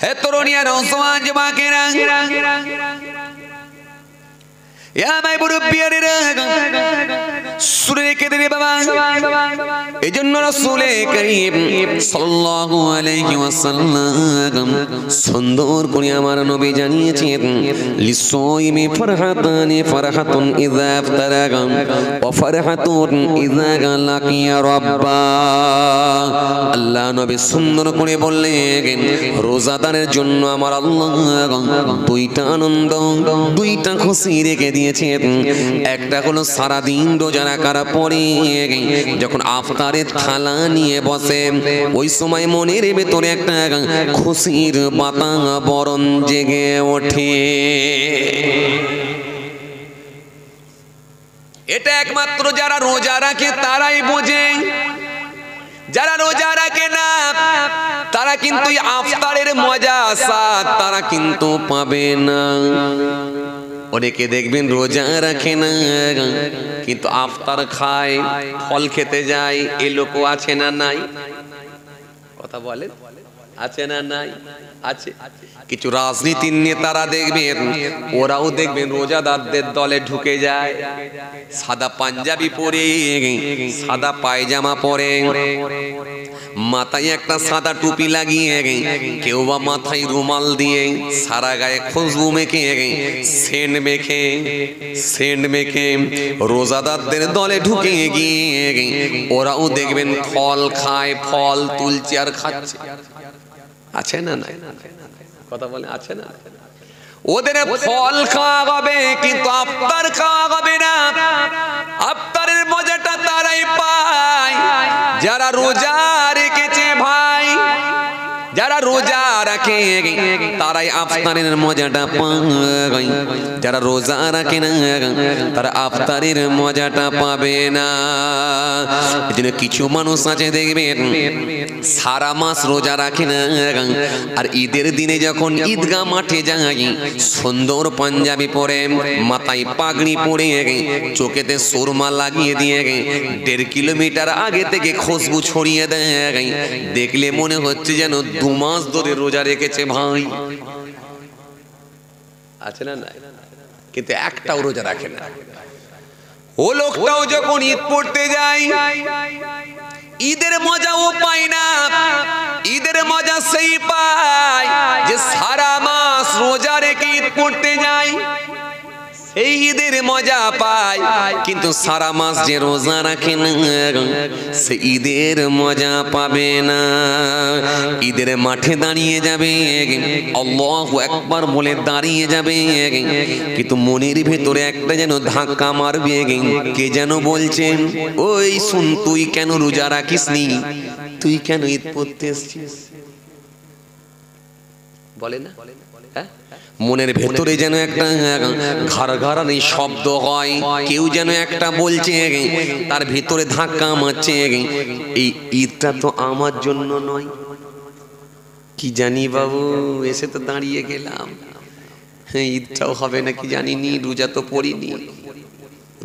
হে তরুণী আর নওজওয়ান যুবকেরা, মাই মুরব্বিয়ারেরা, শুনে রেখে দে বাবা। এজন্য রাসূল কারীম সাল্লাল্লাহু আলাইহি ওয়াসাল্লাম সুন্দর করে আমার নবী জানিয়েছেন, লিসাইমি ফারহাতানি, ফারহাতুন ইযা ইফতারাগা ওয়া ফারহাতুন ইযা লাকিয়া রাব্বা। আল্লাহ নবী সুন্দর করে বললেন, রোজাদারের জন্য আমার আল্লাহ দুইটা আনন্দ, দুইটা খুশি রেখে দিয়েছেন। একটা হলো সারা দিন রোজা রাখার পরে যখন ইফতারের থালা নিয়ে বসে, ওই সময় মনের ভেতরে একটা খুশির বাতাবরণ জেগে ওঠে। এটা একমাত্র যারা রোজা রাখে তারাই বোঝে। যারা রোজা রাখে না তারা কিন্তু ইফতারের মজা স্বাদ তারা কিন্তু পাবে না। অনেকে দেখবেন রোজা রাখে না কিন্তু ইফতার খায়, ফল খেতে যায়। এই লোকও আছে না নাই? কথা বলেন, আছে না নাই? আছে। কিছু রাজনীতির নেতারা দেখবেন, ওরাও দেখবেন রোজাদারদের দলে ঢুকে যায়। সাদা পাঞ্জাবি পরে, সাদা পায়জামা পরে, মাথায় একটা সাদা টুপি লাগিয়ে, কেউ বা মাথায় রুমাল দিয়ে, সারা গায়ে খুশবু মেখে, সেন্ট মেখে রোজাদারদের দলে ঢুকে গিয়ে ওরাও দেখবেন ফল খায়, ফল তুলছে আর খাচ্ছে। আছে না নাই? কথা বলে, আছে না? ওদের ফল খাওয়া হবে কিন্তু ইফতার খাওয়া হবে না। ইফতারের মজাটা তারাই পায় যারা রোজা রেখেছে ভাই। যারা রোজা রাখে তারাই ইফতারের মজাটা পায়, যারা রোজা রাখে না তারা ইফতারের মজাটা পাবে না। এজন্য কিছু মানুষ আছে দেখবেন সারা মাস রোজা রাখে না, আর ঈদের দিনে যখন ঈদগাহ মাঠে যায় সুন্দর পাঞ্জাবি পরে, মাথায় পাগড়ি পরে, চোখেতে সুরমা লাগিয়ে দিয়ে 1.5 কিলোমিটার আগে থেকে খুশবু ছড়িয়ে দেয়। দেখলে মনে হচ্ছে যেন 2 মাস ধরে রোজা রেখেছে ভাই। আছে না নাই? কিন্তু একটাও রোজা রাখে না। ও লোকটাও যখন ঈদ পড়তে যায় ঈদের মজাও পায় না। ঈদের মজা সেই পায় যে সারা মাস রোজা রেখে ঈদ পড়তে যায়, এই ঈদের মজা পায়। কিন্তু সারা মাস যে রোজা রাখে না সে ঈদের মজা পাবে না। ঈদের মাঠে দাঁড়িয়ে যাবে, আল্লাহু আকবার বলে দাঁড়িয়ে যাবে, কিন্তু মনের ভেতরে একটা যেন ধাক্কা মারবে। কে যেন বলছেন, ওই শুন, তুই কেন রোজা রাখিসনি? তুই কেন ঈদ পড়তে এসেছিস? বলে না? মনের ভেতরে যেন একটা ঘাড়ঘাড়ানি শব্দ হয়, কেউ যেন একটা বলছে, তার ভিতরে ধাক্কা মারছে, এই ঈদটা তো আমার জন্য নয়। কি জানি বাবু, এসে তো দাঁড়িয়ে গেলাম, ঈদটাও হবে না কি জানিনি, রোজা তো পড়িনি,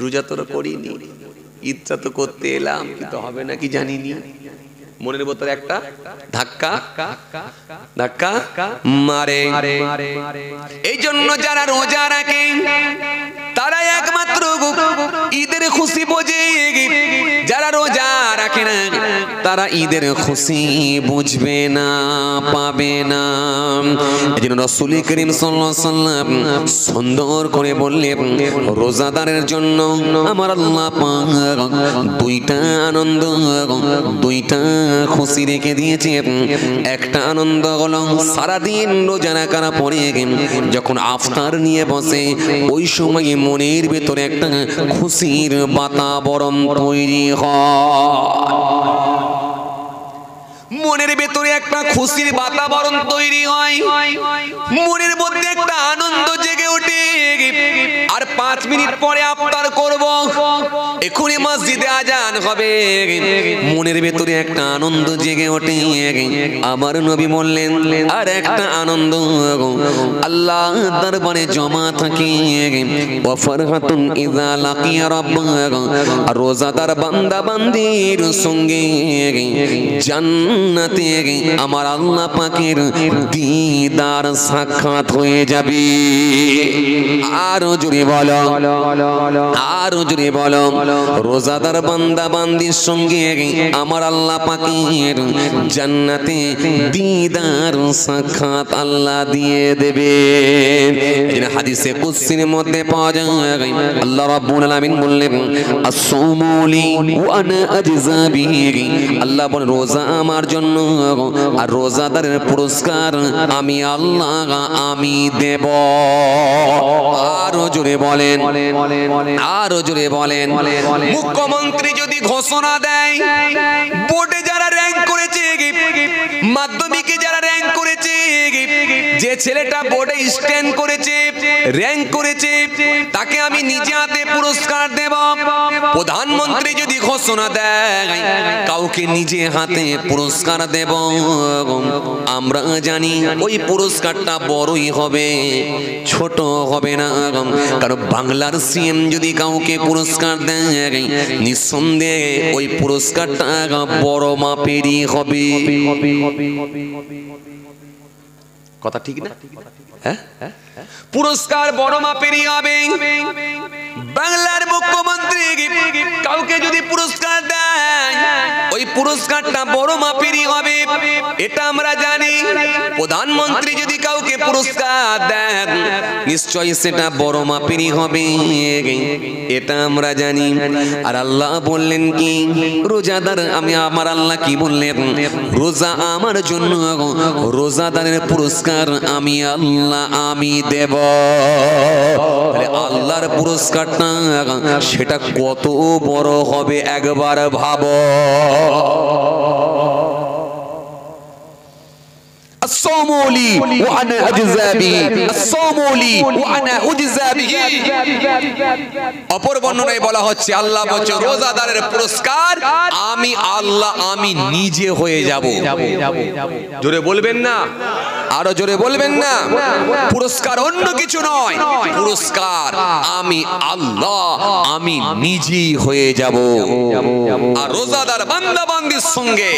রোজা তো করিনি, ঈদটা তো করতে এলাম কিন্তু হবে না কি জানিনি। মনের ভেতরে একটা ধাক্কা মারে। এই জন্য যারা রোজা রাখে তারা একমাত্র ঈদের খুশি বোঝে। যারা রোজা রাখে না তারা ঈদের খুশি বুঝবে না, পাবে না। এজন্য রাসূল করিম সাল্লাল্লাহু আলাইহি ওয়াসাল্লাম সুন্দর করে বললেন, রোজাদারের জন্য আমার আল্লাহ পাক 2টা আনন্দ, 2টা খুশি রেখে দিয়েছে। একটা আনন্দ হলো সারাদিন রোজা রাখার পরে যখন ইফতার নিয়ে বসে, ওই সময় মনের ভেতরে একটা খুশির বাতাবরণ তৈরি হয়। মনের ভেতরে একটা খুশির বাতাবরণ তৈরি হয়, মনের মধ্যে একটা আনন্দ জেগে ওঠে। আর 5 মিনিট পরে ইফতার করব, এখনই মসজিদে আজান হবে, মনের ভেতরে একটা আনন্দ জেগে ওঠে। আমার নবী বললেন আর একটা আনন্দ আল্লাহ দরবারে জমা থাকে, ওয়া ফারহাতুন ইযা লাকিয়া রাব্বাহু, রোজাদার বান্দা বান্দির সঙ্গে জান্নাতে আমার আল্লাহ পাকের দিদার সাক্ষাৎ হয়ে যাবে। আরো জোরে বলো, আরো জোরে বলো, রোজাদার বান্দা বান্দির সঙ্গে আমার আল্লাহ পাকের জান্নাতে দিদার সাক্ষাৎ আল্লাহ দিয়ে দেবে। এই হাদিসে কুদসির মধ্যে পাওয়া যায় আল্লাহ রাব্বুল আলামিন বললেন আসসামু লি ওয়া আনা আজযা বিহি, আল্লাহ বলেন রোজা আমার জন্য আর রোজাদারের পুরস্কার আমি আল্লাহ আমি দেব। আরো জোরে বলেন, আরো জোরে বলেন। মুখ্যমন্ত্রী যদি ঘোষণা দেয় বোর্ডে যারা র‍্যাঙ্ক করেছে, মাধ্যমিকে যারা র‍্যাঙ্ক করেছে, যে ছেলেটা বোর্ডে স্ট্যান্ড করেছে র‍্যাঙ্ক করেছে তাকে আমি নিজে হাতে পুরস্কার দেব। প্রধানমন্ত্রী যদি ঘোষণা দেয় কাউকে নিজে হাতে পুরস্কার দেব, আমরা জানি ওই পুরস্কারটা বড়ই হবে, ছোট হবে না। কারণ বাংলার সিএম যদি কাউকে পুরস্কার দেয় নিঃসন্দেহে ওই পুরস্কারটা বড় মাপেরই হবে। কথা ঠিক না? হ্যাঁ, পুরস্কার বড় মাপেরই হবে। বাংলার মুখ্যমন্ত্রী কাউকে যদি পুরস্কার দেয় ওই পুরস্কারটা বড় মাপেরই হবে, এটা আমরা জানি। প্রধানমন্ত্রী যদি কাউকে পুরস্কার দেন নিশ্চয়ই সেটা বড় মাপেরই হবে, এটা আমরা জানি। আর আল্লাহ বললেন কি, রোজাদার আমি আমার আল্লাহ কি বললেন, রোজা আমার জন্য, রোজাদারের পুরস্কার আমি আল্লাহ আমি দেব। আল্লাহর পুরস্কারটা সেটা কত বড় হবে একবার ভাবো। الصومولي وانا اجزا به الصومولي وانا اجزا به। অপর বর্ণনায় বলা হচ্ছে আল্লাহ বলছে রোজাদারের পুরস্কার আমি আল্লাহ আমি নিজে হয়ে যাব। জোরে বলবেন না, আরো জোরে বলবেন না। পুরস্কার অন্য কিছু নয়, পুরস্কার আমি আল্লাহ আমি নিজেই হয়ে যাব। আর রোজাদার বান্দা বান্দির সঙ্গে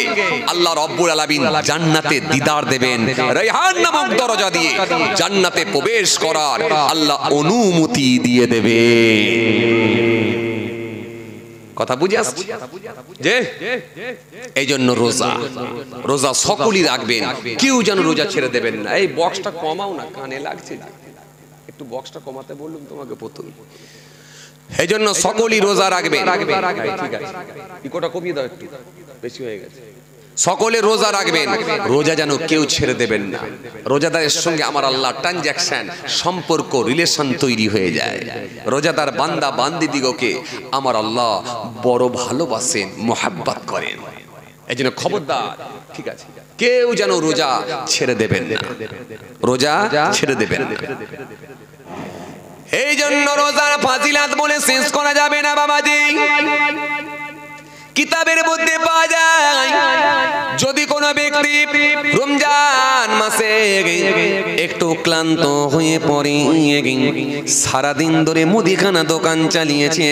আল্লাহ রব্বুল আলামিন জান্নাতে দিদার দেবেন, রায়হান নামক দরজা দিয়ে জান্নাতে প্রবেশ করার আল্লাহ অনুমতি দিয়ে দেবে। কথা বুঝে আসছে যে এই জন্য রোজা, রোজা সকলেই রাখবেন, কেউ যেন রোজা ছেড়ে দেবেন না। এই বক্সটা কমাও না, কানে লাগছে, একটু বক্সটা কমাতে বললাম তোমাকে প্রথম। এই জন্য সকলেই রোজা রাখবেন। ঠিক আছে, ইকোটা কমিয়ে দাও, একটু বেশি হয়ে গেছে। সকলে রোজা রাখবেন, রোজা যেন কেউ ছেড়ে দেবেন না। রোজাদারের সঙ্গে আমার আল্লাহ ট্রানজাকশন, সম্পর্ক, রিলেশন তৈরি হয়ে যায়। রোজাদার বান্দা বান্দিদিগকে আমার আল্লাহ বড় ভালোবাসেন, মোহাব্বত করেন। এই জন্য খবরদার, ঠিক আছে, কেউ যেন রোজা ছেড়ে দেবেন না, রোজা ছেড়ে দেবেন না। এই জন্য রোজার ফাজিলাত বলে শেষ করা যাবে না বাবাজি। কিতাবের মধ্যে পাওয়া যায় যদি কোনো ব্যক্তি রমজান মাসে একটু ক্লান্ত হয়ে পড়ে, সারাদিন ধরে মুদিখানা দোকান চালিয়েছে,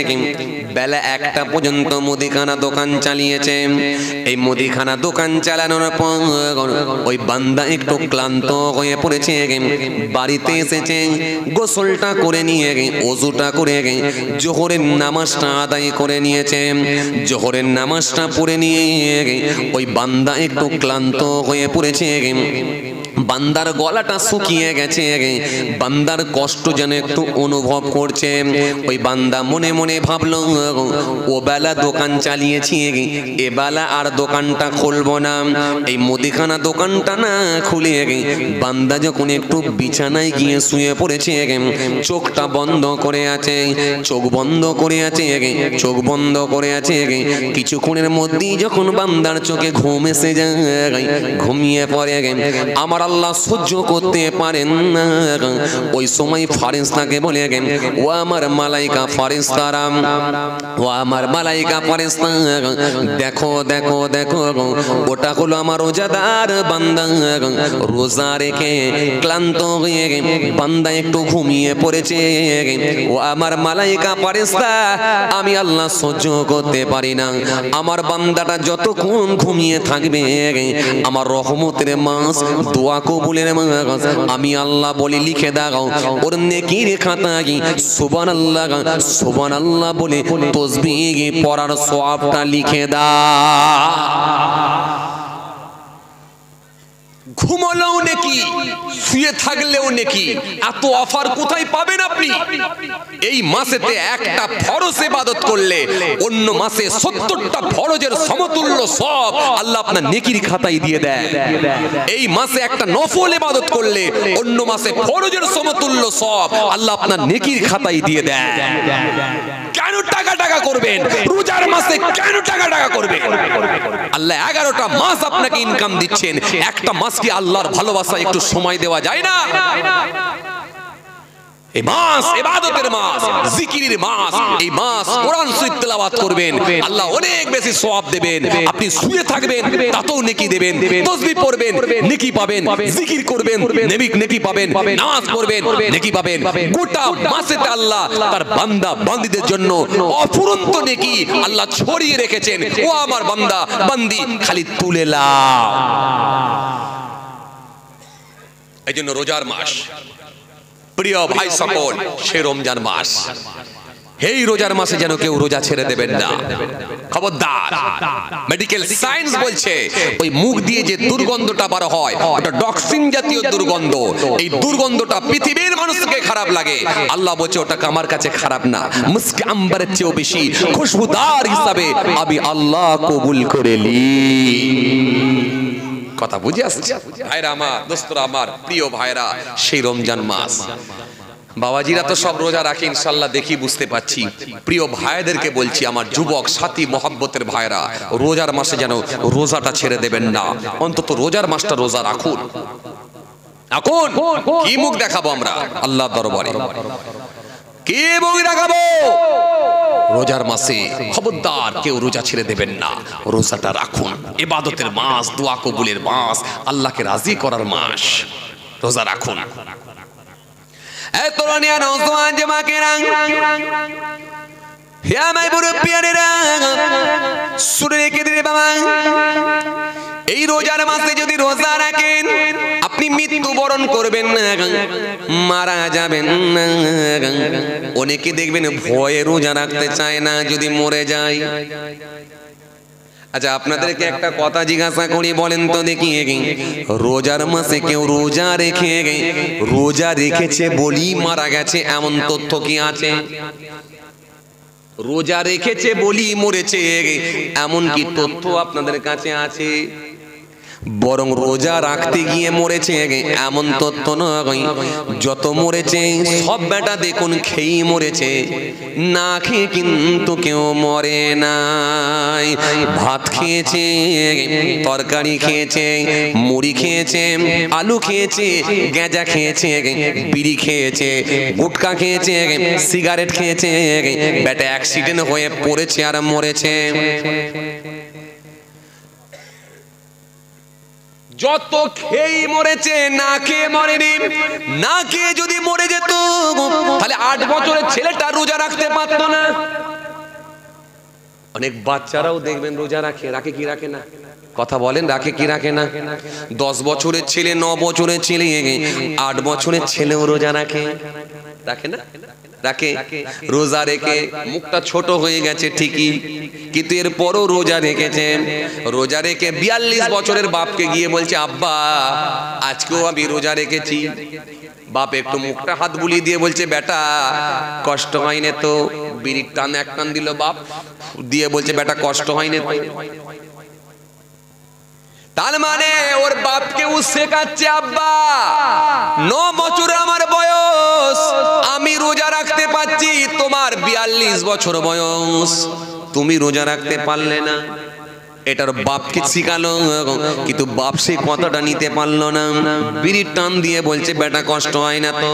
বেলা 1টা পর্যন্ত মুদিখানা দোকান চালিয়েছে, এই মুদিখানা দোকান চালানোর পর ওই বান্দা একটু ক্লান্ত হয়ে পড়েছে, বাড়িতে এসেছে, গোসলটা করে নিয়ে ওযুটা করে জোহরের নামাজটা আদায় করে নিয়েছে, জোহরের নামাজটা পড়ে নিয়ে ওই বান্দা একটু ক্লান্ত হয়ে পড়েছে, বান্দার গলাটা শুকিয়ে গেছে, বান্দার কষ্ট যেন একটু অনুভব করছে। ওই বান্দা মনে মনে ভাবলো ও বেলা দোকান চালিয়েছি, এ বেলা আর দোকানটা খুলবো না, এই মুদিখানা দোকানটা না খুলে বান্দা যখন একটু বিছানায় গিয়ে শুয়ে পড়েছে, চোখটা বন্ধ করে আছে, চোখ বন্ধ করে আছে, চোখ বন্ধ করে আছে, কিছুক্ষণের মধ্যেই যখন বান্দার চোখে ঘুম এসে যায়, ঘুমিয়ে পড়ে, আমার আল্লাহ সহ্য করতে পারেন না। ওই সময় ফারিস্তাকে বলে গেন, ও আমার মালাইকা ফারিস্তারা, ও আমার মালাইকা ফারিস্তা, দেখো দেখো দেখো, ওটা হলো আমার রোজাদার বান্দা, রোজা রেখে ক্লান্ত হয়ে বান্দা একটু ঘুমিয়ে পড়েছে। ও আমার মালাইকা ফারিস্তা, আমি আল্লাহ সহ্য করতে পারি না, আমার বান্দাটা যতক্ষণ ঘুমিয়ে থাকবে আমার রহমতের মাস, দোয়া কবুলের মাস আমি আল্লাহ বলি লিখে দাও ওর নেকির খাতায় সুবহানাল্লাহ সুবহানাল্লাহ বলে তাসবিহ পড়ার সওয়াবটা লিখে দাও। ঘুমলেও নেকি, শুয়ে থাকলেও নেকি, এত অফার কোথায় পাবেন আপনি? এই মাসেতে একটা ফরজ ইবাদত করলে অন্য মাসে 70টা ফরজের সমতুল্য সব আল্লাহ আপনার নেকির খাতায় দিয়ে দেয়। এই মাসে একটা নফল ইবাদত করলে অন্য মাসে ফরজের সমতুল্য সব আল্লাহ আপনার নেকির খাতায় দিয়ে দেয়। কেন টাকা টাকা করবেন? রোজার মাসে কেন টাকা টাকা করবেন? আল্লাহ 11টা মাস আপনাকে ইনকাম দিচ্ছেন, একটা মাস কি আল্লাহর ভালোবাসা একটু সময় দেওয়া যায় না? এই মাস ইবাদতের মাস, জিকিরের মাস, এই মাস কোরআন শরীফ তেলাওয়াত করবেন, আল্লাহ অনেক বেশি সওয়াব দেবেন। আপনি শুয়ে থাকবেন তাতেও নেকি দেবেন, তাসবিহ পড়বেন নেকি পাবেন, জিকির করবেন নেকি পাবেন, নামাজ পড়বেন নেকি পাবেন। গোটা মাসেতে আল্লাহ তার বান্দা বান্দীদের জন্য অফুরন্ত নেকি আল্লাহ ছড়িয়ে রেখেছেন। ও আমার বান্দা বান্দি, খালি তুলে লাও। এই জন্য রোজার মাস, প্রিয় ভাই সকল, সে রমজান মাস, এই রোজার মাসে যেন কেউ রোজা ছেড়ে দেবেন না, খবরদার। মেডিকেল সায়েন্স বলছে ওই মুখ দিয়ে যে দুর্গন্ধটা বার হয় ওটা টক্সিন জাতীয় দুর্গন্ধ। এই দুর্গন্ধটা পৃথিবীর মানুষকে খারাপ লাগে, আল্লাহ বলছে ওটাকে আমার কাছে খারাপ না, মুস্কে আম্বারের চেয়েও বেশি খুশবুদার হিসাবে আমি আল্লাহ কবুল করে নি। কথা বুঝে আসছে ভাইরা আমার, দোস্তরা আমার, প্রিয় ভাইরা, সেই রমজান মাস। বাবাজিরা তো সব রোজা রাখে ইনশাআল্লাহ, দেখি বুঝতে পাচ্ছি। প্রিয় ভাইদেরকে বলছি, আমার যুবক সাথী মহব্বতের ভাইরা, রোজার মাসে যেন রোজাটা ছেড়ে দেবেন না, অন্তত রোজার মাসটা রোজা রাখুন। এখন কি মুখ দেখাবো আমরা আল্লাহর দরবারে? কি মুখ দেখাবো? রোজার মাসে খবরদার কেউ রোজা ছেড়ে দেবেন না, রোজাটা রাখুন। ইবাদতের মাস, দোয়া কবুলের মাস, আল্লাহকে রাজি করার মাস, রোজা রাখুন। এই তরুণিয়া নওজোয়ান জামাকেরা, হে আমার বুড়ো পিয়ারেরা, শুনে রেখে দিলে বাবা, এই রোজার মাসে যদি রোজা রাখেন আপনি মৃত্যুবরণ করবেন না, মারা যাবেন না। অনেকে দেখবেন ভয়ে রোজা রাখতে চায় না যদি মরে যায়। আচ্ছা, আপনাদেরকে একটা কথা জিজ্ঞাসা করি, বলেন তো দেখি, রোজার মাসে কেউ রোজা রেখেছে বলি মারা গেছে এমন তথ্য কি আছে? রোজা রেখেছে বলি মরেছে এমন কি তথ্য আপনাদের কাছে আছে? বরং রোজা রাখতে গিয়ে মরেছে এমন তথ্য নয়। যত মরেছে সব বেটা দেখুন খেয়ে মরেছে, না খেয়ে কিন্তু কেউ মরে নাই। ভাত খেয়েছে, তরকারি খেয়েছে, মুড়ি খেয়েছে, আলু খেয়েছে, গেঁজা খেয়েছে, বিড়ি খেয়েছে, গুটকা খেয়েছে, সিগারেট খেয়েছে, বেটা অ্যাক্সিডেন্ট হয়ে পড়েছে আর মরেছে। যত খেয়ে মরেছে, না খেয়ে মরেনি। না খেয়ে যদি মরে যেত তাহলে 8 বছরের ছেলেটা রোজা রাখতে পারতো না। অনেক বাচ্চারাও দেখবেন রোজা রাখে কি রাখে না? কথা বলেন, রাখে কি রাখে না? 10 বছরের ছেলে, 9 বছরের ছেলে, 8 বছরের ছেলেও রোজা রাখে না? রাখে। রোজা রেখে মুখটা ছোট হয়ে গেছে ঠিকই, কিন্তু এরপরও রোজা রেখেছে। রোজা রেখে 42 বছরের বাপকে গিয়ে বলছে, আব্বা আজকেও আমি রোজা রেখেছি। বাপ একটু মুখটা হাত বুলিয়ে দিয়ে বলছে, বেটা কষ্ট হয়নি তো? বিড়ির টান এক টান দিল বাপ, দিয়ে বলছে, বেটা কষ্ট হয়নি তো? তার মানে ওর বাপকে ও শেখাচ্ছে, আব্বা 9 বছর আমার বয়স, আমি রোজা রাখতে পারছি, তোমার 42 বছর বয়স, তুমি রোজা রাখতে পারলে না। এটার বাপকে শিখালো, কিন্তু বাপ সেই কথাটা নিতে পারলো না। বিড়ির টান দিয়ে বলছে বেটা কষ্ট হয় না তো।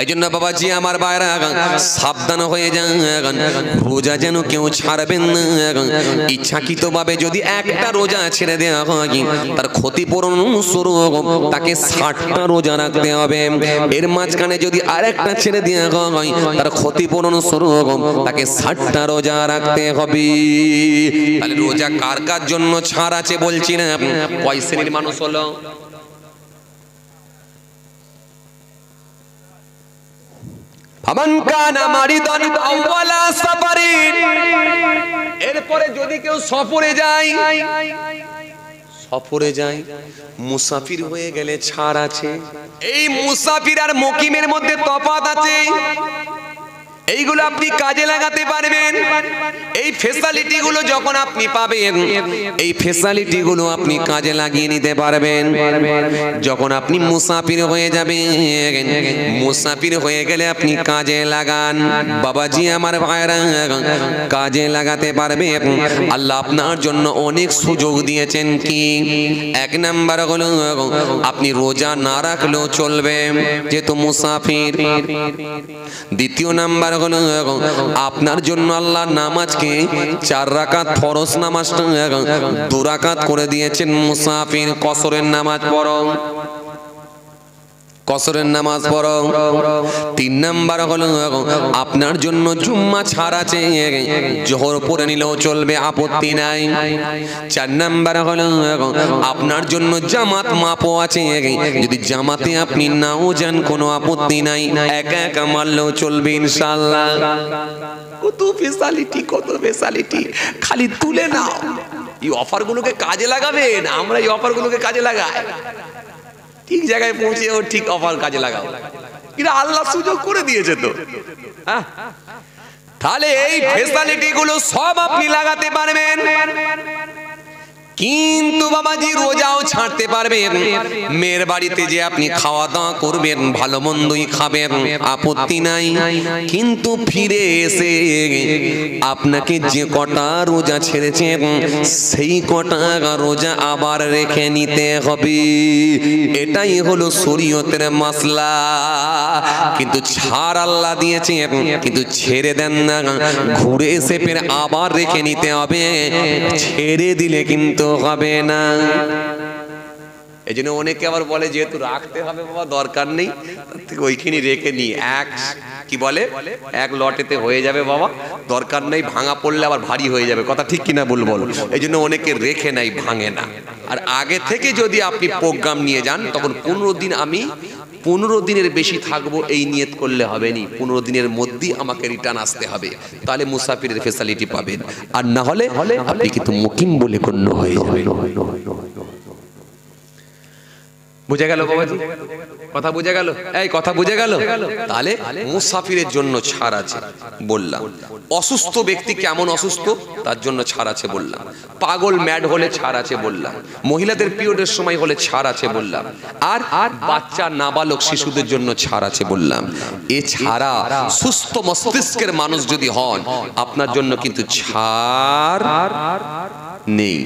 এই জন্য বাবাজি আমার ভাইরা সাবধান হয়ে যান, রোজা যেন কেউ ছাড়বেন না। ইচ্ছাকৃতভাবে যদি একটা রোজা ছেড়ে দেওয়া হয় তার ক্ষতিপূরণ স্বরূপ তাকে 60টা রোজা রাখতে হবে। এর মাঝখানে যদি আরেকটা ছেড়ে দেওয়া হয় তার ক্ষতিপূরণ স্বরূপ তাকে 60টা রোজা রাখতে হবে। তাহলে রোজা কার কার জন্য ছাড় আছে বলছি না, কয় শ্রেণীর মানুষ হলো? এরপরে যদি কেউ সফরে যায়, মুসাফির হয়ে গেলে ছাড় আছে। এই মুসাফির আর মুকিমের মধ্যে তফাৎ আছে। এইগুলো আপনি কাজে লাগাতে পারবেন। এই ফ্যাসিলিটি গুলো যখন আপনি পাবেন, এই ফ্যাসিলিটি গুলো আপনি কাজে লাগিয়ে নিতে পারবেন। যখন আপনি মুসাফির হয়ে যাবেন, মুসাফির হয়ে গেলে আপনি কাজে লাগান। বাবাজি আমার ভাইরা, কাজে লাগাতে পারবেন। আল্লাহ আপনার জন্য অনেক সুযোগ দিয়েছেন। কি? এক নাম্বার হলো আপনি রোজা না রাখলেও চলবে যেহেতু মুসাফির। দ্বিতীয় নাম্বার হলো আপনার জন্য আল্লাহ নামাজকে 4 রাকাত ফরজ নামাজটা 2 রাকাত করে দিয়েছেন। মুসাফির কসরের নামাজ পড়ো, কসরের নামাজ পড়ো। 3 নাম্বার হলো আপনার জন্য জুম্মা ছাড় আছে, জোহর পড়ে নিলেও চলবে, আপত্তি নাই। 4 নাম্বার হলো আপনার জন্য জামাত মাপও আছে, যদি জামাতে আপনি নাও যান কোনো আপত্তি নাই, একা একা মারলেও চলবে ইনশাআল্লাহ। কত ফ্যাসিলিটি, কত ফ্যাসিলিটি, খালি তুলে নাও। এই অফারগুলোকে কাজে লাগাবেন। আমরা এই অফারগুলোকে কাজে লাগাই, ঠিক জায়গায় পৌঁছে ও ঠিক অফার কাজে লাগাও। কিন্তু আল্লাহ সুযোগ করে দিয়েছে তো। তাহলে এই ফ্যাসিলিটি গুলো সব আপনি লাগাতে পারবেন, কিন্তু বাবাজি রোজাও ছাড়তে পারবেন। মেয়ের বাড়িতে যে আপনি খাওয়া দাওয়া করবেন, ভালো মন্দই খাবেন, আপত্তি নাই। কিন্তু ফিরে এসে আপনাকে যে কটা রোজা ছেড়েছেন সেই কটা রোজা আবার রেখে নিতে হবে। এটাই হলো শরীয়তের মাসলা। কিন্তু ছাড় আল্লাহ দিয়েছেন, কিন্তু ছেড়ে দেন না, ঘুরে এসে ফের আবার রেখে নিতে হবে। ছেড়ে দিলে কিন্তু হবে না। এই জন্য অনেকে আবার বলে যেহেতু রাখতে হবে বাবা দরকার নেই, তার থেকে ওইখানে রেখে নি, কি বলে এক লটেতে হয়ে যাবে বাবা, দরকার নেই, ভাঙা পড়লে আবার ভারী হয়ে যাবে। কথা ঠিক কিনা বলবো? এই জন্য অনেকে রেখে নাই, ভাঙে না। আর আগে থেকে যদি আপনি প্রোগ্রাম নিয়ে যান, তখন 15 দিন আমি 15 দিনের বেশি থাকবো এই নিয়ত করলে হবে নি, 15 দিনের মধ্যেই আমাকে রিটার্ন আসতে হবে। তাহলে মুসাফিরের ফ্যাসিলিটি পাবেন। আর না হলে আপনি কিন্তু মুকিম বলে গণ্য হয়ে যাবেন। বুঝে গেল বাবাজি? কথা বুঝে গেল? এই কথা বুঝে গেল? তাহলে মুসাফিরের জন্য ছাড় আছে বললাম। অসুস্থ ব্যক্তি কেমন অসুস্থ তার জন্য ছাড় আছে বললাম। পাগল ম্যাড হলে ছাড় আছে বললাম। মহিলাদের পিরিয়ডের সময় হলে ছাড় আছে বললাম। আর বাচ্চা নাবালক শিশুদের জন্য ছাড় আছে বললাম। এছাড়া সুস্থ মস্তিষ্কের মানুষ যদি হন, আপনার জন্য কিন্তু ছাড় নেই।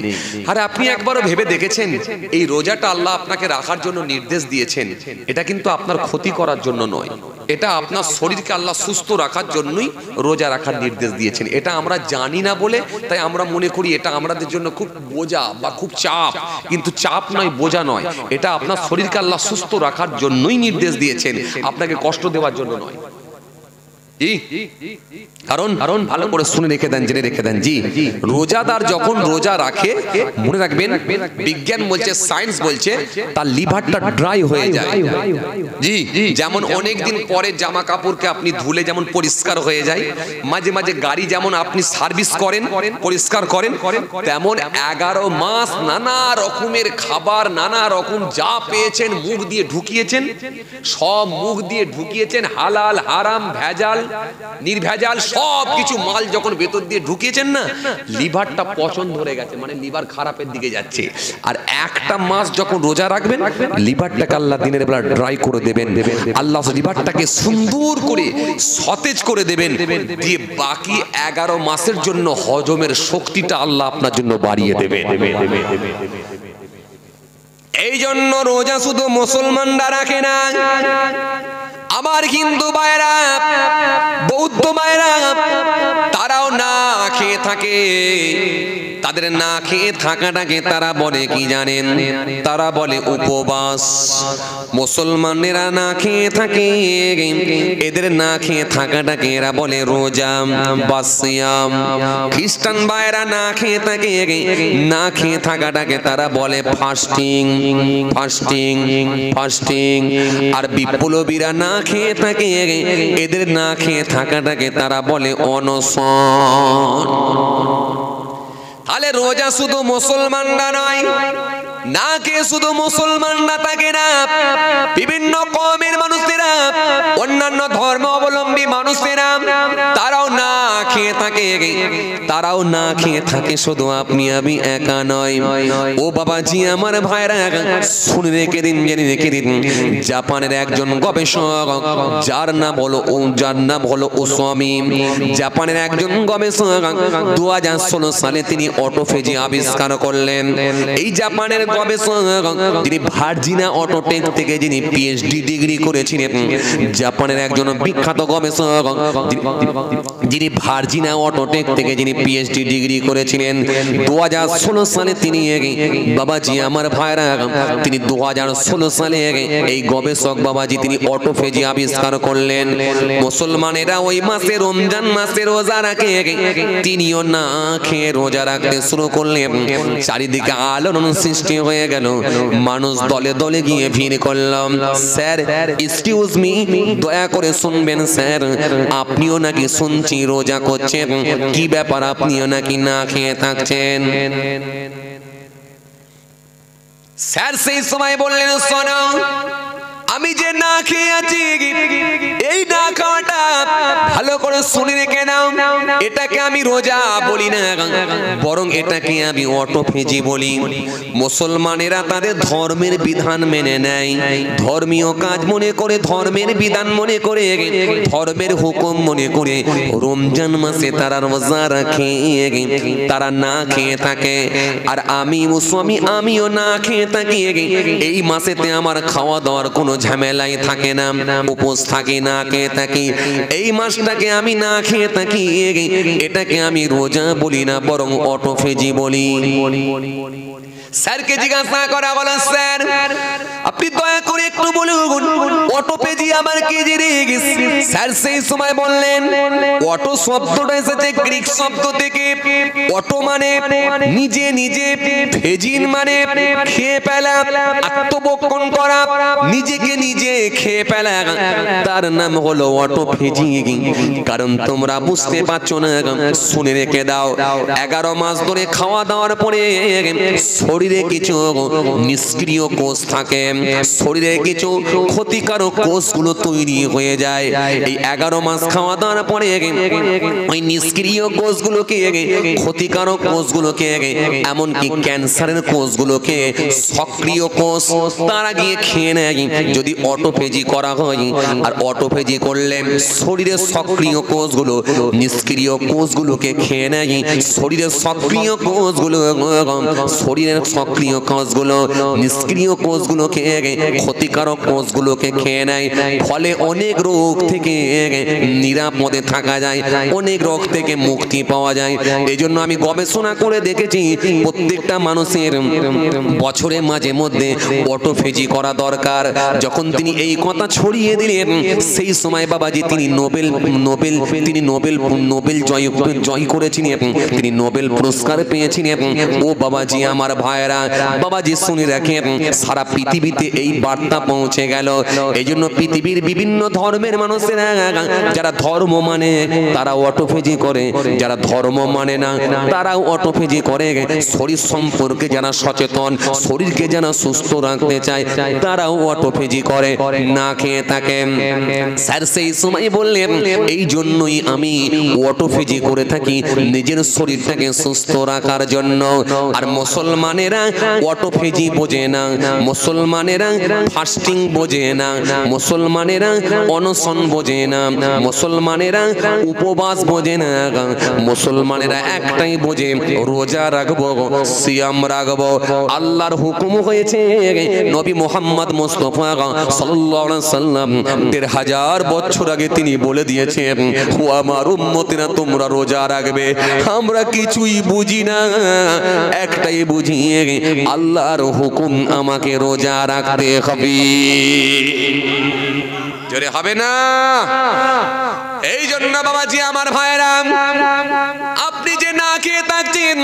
আর আপনি একবারও ভেবে দেখেছেন এই রোজাটা আল্লাহ আপনাকে রাখার জন্য নির্দেশ দিয়েছেন, এটা কিন্তু আপনার ক্ষতি করার জন্য নয়, এটা আপনার শরীরকে আল্লাহ সুস্থ রাখার জন্যই রোজা রাখার নির্দেশ দিয়েছেন। এটা আমরা জানি না বলে তাই আমরা মনে করি এটা আমাদের জন্য খুব বোঝা বা খুব চাপ, কিন্তু চাপ নয়, বোঝা নয়। এটা আপনার শরীরকে আল্লাহ সুস্থ রাখার জন্যই নির্দেশ দিয়েছেন, আপনাকে কষ্ট দেওয়ার জন্য নয়। কারণ ভালো করে শুনে রেখে দেন, জেনে রেখে দেন। জি, রোজাদার যখন রোজা রাখে, মনে রাখবেন বিজ্ঞান বলছে, সায়েন্স বলছে, তার লিভারটা ড্রাই হয়ে যায়। জি, যেমন অনেক দিন পরে জামা কাপড়কে আপনি ধুলে যেমন পরিষ্কার হয়ে যায়, মাঝে মাঝে গাড়ি যেমন আপনি সার্ভিস করেন, পরিষ্কার করেন, তেমন 11 মাস নানা রকমের খাবার, নানা রকম যা পেয়েছেন মুখ দিয়ে ঢুকিয়েছেন, সব মুখ দিয়ে ঢুকিয়েছেন, হালাল হারাম ভেজাল নির্ভেজাল সব কিছু মাল যখন ভেতর দিয়ে ঢুকিয়েছেন না, লিভারটা পচন ধরে গেছে, মানে লিভার খারাপের দিকে যাচ্ছে। আর একটা মাস যখন রোজা রাখবেন, লিভারটাকে আল্লাহ দিনের বেলা ড্রাই করে দেবেন, আল্লাহ লিভারটাকে সুন্দর করে সতেজ করে দেবেন, দিয়ে বাকি 11 মাসের জন্য হজমের শক্তিটা আল্লাহ আপনার জন্য বাড়িয়ে দেবেন। এই জন্য রোজা শুধু মুসলমানরা রাখে না, আমার হিন্দু ভাইরা, বৌদ্ধ ভাইরা, তারাও না খেয়ে থাকে। তাদের না খেয়ে থাকাটাকে তারা বলে কি জানেন? তারা বলে উপবাস। মুসলমানেরা না খেয়ে থাকে, এদের না খেয়ে থাকাটাকে এরা বলে রোজা বা সিয়াম। খ্রিস্টান ভাইরা না খেয়ে থাকে, না খেয়ে থাকাটাকে তারা বলে ফাস্টিং, ফাস্টিং, ফাস্টিং। আর বিপ্লবীরা না খেয়ে থাকে, এদের না খেয়ে থাকাটাকে তারা বলে অনশন। তাহলে রোজা শুধু মুসলমানরা নয়, না খেয়ে শুধু মুসলমানরা থাকে না, বিভিন্ন কওমের মানুষেরা, অন্যান্য ধর্ম অবলম্বী মানুষেরা, তারাও না খেয়ে থাকে। তারাও না খেয়ে থাকে, শুধু আপনি আমি একা নয়। ও বাবাজি আমার ভাইরা, শুনে রেখে দিন, জেনে রেখে দিন, জাপানের একজন গবেষক, যার নাম হলো ওসামি। জাপানের একজন গবেষক 2016 সালে তিনি অটোফেজি আবিষ্কার করলেন। এই জাপানের গবেষক, যিনি ভার্জিনা অটোটেক থেকে যিনি পিএইচডি ডিগ্রি করেছিলেন, জাপানের একজন বিখ্যাত গবেষক, যিনি ভার্জিনা অটোটেক থেকে যিনি পিএইচডি ডিগ্রি করেছিলেন, 2016 সালে তিনি, বাবাজি আমার ভাইরা, তিনি 2016 সালে এই গবেষক বাবাজি তিনি অটোফেজি আবিষ্কার করলেন। মুসলমানেরা ওই মাসে, রমজান মাসে রোজা রাখে, তিনিও না খেয়ে রোজা রাখতে শুরু করলেন। চারিদিকে আলোড়ন সৃষ্টি হয়ে গেল, মানুষ দলে দলে গিয়ে ভিড় করলাম। স্যার, এক্সকিউজ মি, দয়া করে শুনবেন স্যার, আপনিও নাকি শুনছি রোজা করছেন, কি ব্যাপার আপনিও নাকি না খেয়ে থাকছেন? স্যার সেই সময় বললেন, শোনো, আমি যে না খেয়ে আছি, এই না খাওয়াটা ভালো করে শুনে রেখে নাও, এটাকে আমি রোজা বলি না, বরং এটাকে আমি অটোফেজি বলি। মুসলমানেরা তাদের ধর্মের বিধান মেনে নেয়, ধর্মীয় কাজ মনে করে, ধর্মের বিধান মনে করে, ধর্মের হুকুম মনে করে রমজান মাসে তারা রোজা রাখে, তারা না খেয়ে থাকে। আর আমি মুসলমান, আমিও না খেয়ে থাকি। এই মাসেতে আমার খাওয়া দাওয়ার কোনো ঝামেলাই থাকে না, উপোস থাকি, না খেয়ে থাকি। এই মাসটাকে আমি না খেয়ে থাকি, এটাকে আমি রোজা বলি না, বরং অটোফেজি বলি। স্যারকে জিজ্ঞাসা করা হলো, স্যার আপনি দয়া করে একটু বলুন অটোফেজি আমার কি জিনিস? স্যার সেই সময় বললেন, অটো শব্দটা এসেছে গ্রিক শব্দ থেকে। অটো মানে নিজে নিজে, ফেজিন মানে খেয়ে ফেলা, আত্মভক্ষণ করা, নিজেকে নিজে খেয়ে ফেলা, তার নাম হলো অটোফেজি। কারণ তোমরা বুঝতে পারছো না, শুনে রেখে দাও, 11 মাস ধরে খাওয়া দাওয়ার পরে শরীরে কিছু নিষ্ক্রিয় কোষ থাকে, শরীরে কিছু ক্ষতিকারক কোষগুলো তৈরি হয়ে যায়। এই 11 মাস খাওয়া দাওয়ার পরে ওই নিষ্ক্রিয় কোষগুলোকে, ক্ষতিকারক কোষগুলোকে, এমনকি ক্যান্সারের কোষগুলোকে, সক্রিয় কোষ তারা গিয়ে খেয়ে নেয়। যদি অটোফেজি করা হয়, আর অটোফেজি করলে শরীরের সক্রিয় কোষগুলো নিষ্ক্রিয় কোষগুলোকে খেয়ে নেয়। শরীরের সক্রিয় কোষগুলো, শরীরের সক্রিয় কোষগুলো নিষ্ক্রিয় কোষগুলোকে, ক্ষতিকারক কোষগুলোকে খেয়ে নেয়। ফলে অনেক রোগ থেকে নিরাপদে থাকা যায়, অনেক রোগ থেকে মুক্তি পাওয়া যায়। এই জন্য আমি গবেষণা করে দেখেছি, প্রত্যেকটা মানুষের বছরে মাঝে মধ্যে অটোফেজি করা দরকার। যখন তিনি এই কথা ছড়িয়ে দিলেন, সেই সময় বাবাজি তিনি নোবেল জয় করেছিলেন, তিনি নোবেল পুরস্কার পেয়েছিলেন। ও বাবাজি আমার ভাইরা, বাবাজি শুনে রাখেন, সারা পৃথিবীতে এই বার্তা পৌঁছে গেল। এই জন্য পৃথিবীর বিভিন্ন ধর্মের মানুষেরা, যারা ধর্ম মানে তারা অটোফেজি করে, যারা ধর্ম মানে না তারাও অটোফেজি করে। শরীর সম্পর্কে যারা সচেতন, শরীরকে যারা সুস্থ রাখতে চায়, তারাও অটোফেজি করে। না খেয়ে থাকে। স্যার সেই সময় বললেন এই জন্যই আমি অটোফেজি করে থাকি নিজের শরীরটাকে সুস্থ রাখার জন্য। আর মুসলমানেরা অটোফেজি বোঝে না, মুসলমানেরা ফাস্টিং বোঝে না, মুসলমানেরা অনশন বোঝে না, মুসলমানেরা উপবাস বোঝে না, মুসলমানেরা একটাই বোঝে রোজা রাখবো, সিয়াম রাখবো। আল্লাহর হুকুম হয়েছে নবী মুহাম্মদ মুস্তাফা সাল্লাল্লাহু আলাইহি সাল্লাম ১৫০০ বছর আগে তিনি বলে দিয়েছেন ও আমার উম্মতেরা তোমরা রোজা রাখবে। আমরা কিছুই বুঝি না, একটাই বুঝি আল্লাহর হুকুম আমাকে রোজা রাখতে হবে। জোরে হবে না? এই জন্য বাবাজি আমার ভাইরা, আপনি যে না খেয়ে থাকছেন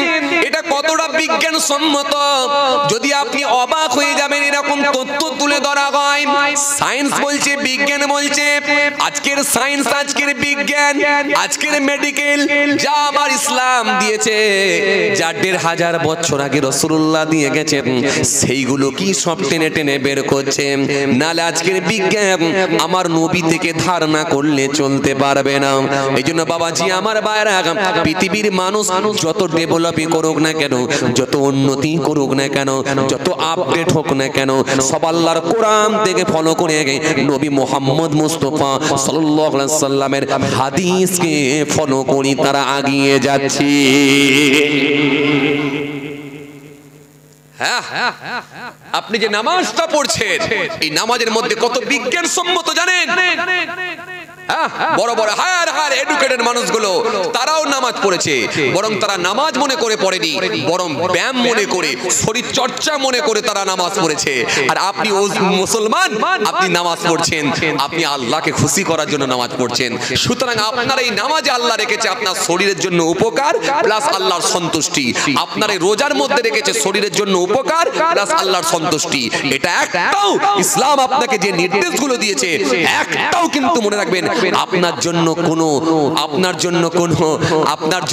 এটা কতটা বিজ্ঞান সম্মত যদি আপনি অবাক হয়ে যাবেন। এরকম তথ্য তুলে ধরা হয়, সায়েন্স বলছে, বিজ্ঞান বলছে। আজকের সায়েন্স, আজকের বিজ্ঞান, আজকের মেডিকেল যা আমার ইসলাম দিয়েছে, যা ১৫০০ বছর আগে রাসূলুল্লাহ দিয়ে গেছেন, সেইগুলো কি সব টেনে টেনে বের করছে। নালে আজকের বিজ্ঞান আমার নবী থেকে ধারণা করলে চলতে পারবে না। এই জন্য বাবাজি আমার ভাইরা, পৃথিবীর মানুষ যত ডেভেলপই করুক না কেন, যত উন্নতি করুক না কেন, যত আপডেট হোক না কেন, সব আল্লাহর কোরআন থেকে ফলো করে নবী মুহাম্মদ মুস্তাফা সাল্লাল্লাহু আলাইহি সাল্লামের হাদিসকে ফলো করি তারা এগিয়ে যাচ্ছে। হ্যাঁ, আপনি যে নামাজটা পড়ছেন এই নামাজের মধ্যে কত বিজ্ঞান সম্মত জানেন? বড় বড় হায়ার হায়ার এডুকেটেড মানুষগুলো তারাও নামাজ পড়েছে, বরং তারা নামাজ মনে করে পড়েনি, বরং ব্যায়াম মনে করে, শরীর চর্চা মনে করে তারা নামাজ পড়েছে। আর আপনি মুসলমান, আপনি নামাজ পড়ছেন, আপনি আল্লাহকে খুশি করার জন্য নামাজ পড়ছেন। সুতরাং আপনার এই নামাজে আল্লাহ রেখেছে আপনার শরীরের জন্য উপকার প্লাস আল্লাহর সন্তুষ্টি। আপনার এই রোজার মধ্যে রেখেছে শরীরের জন্য উপকার প্লাস আল্লাহর সন্তুষ্টি। এটা একটাও ইসলাম আপনাকে যে নির্দেশগুলো দিয়েছে একটাও কিন্তু মনে রাখবেন আপনার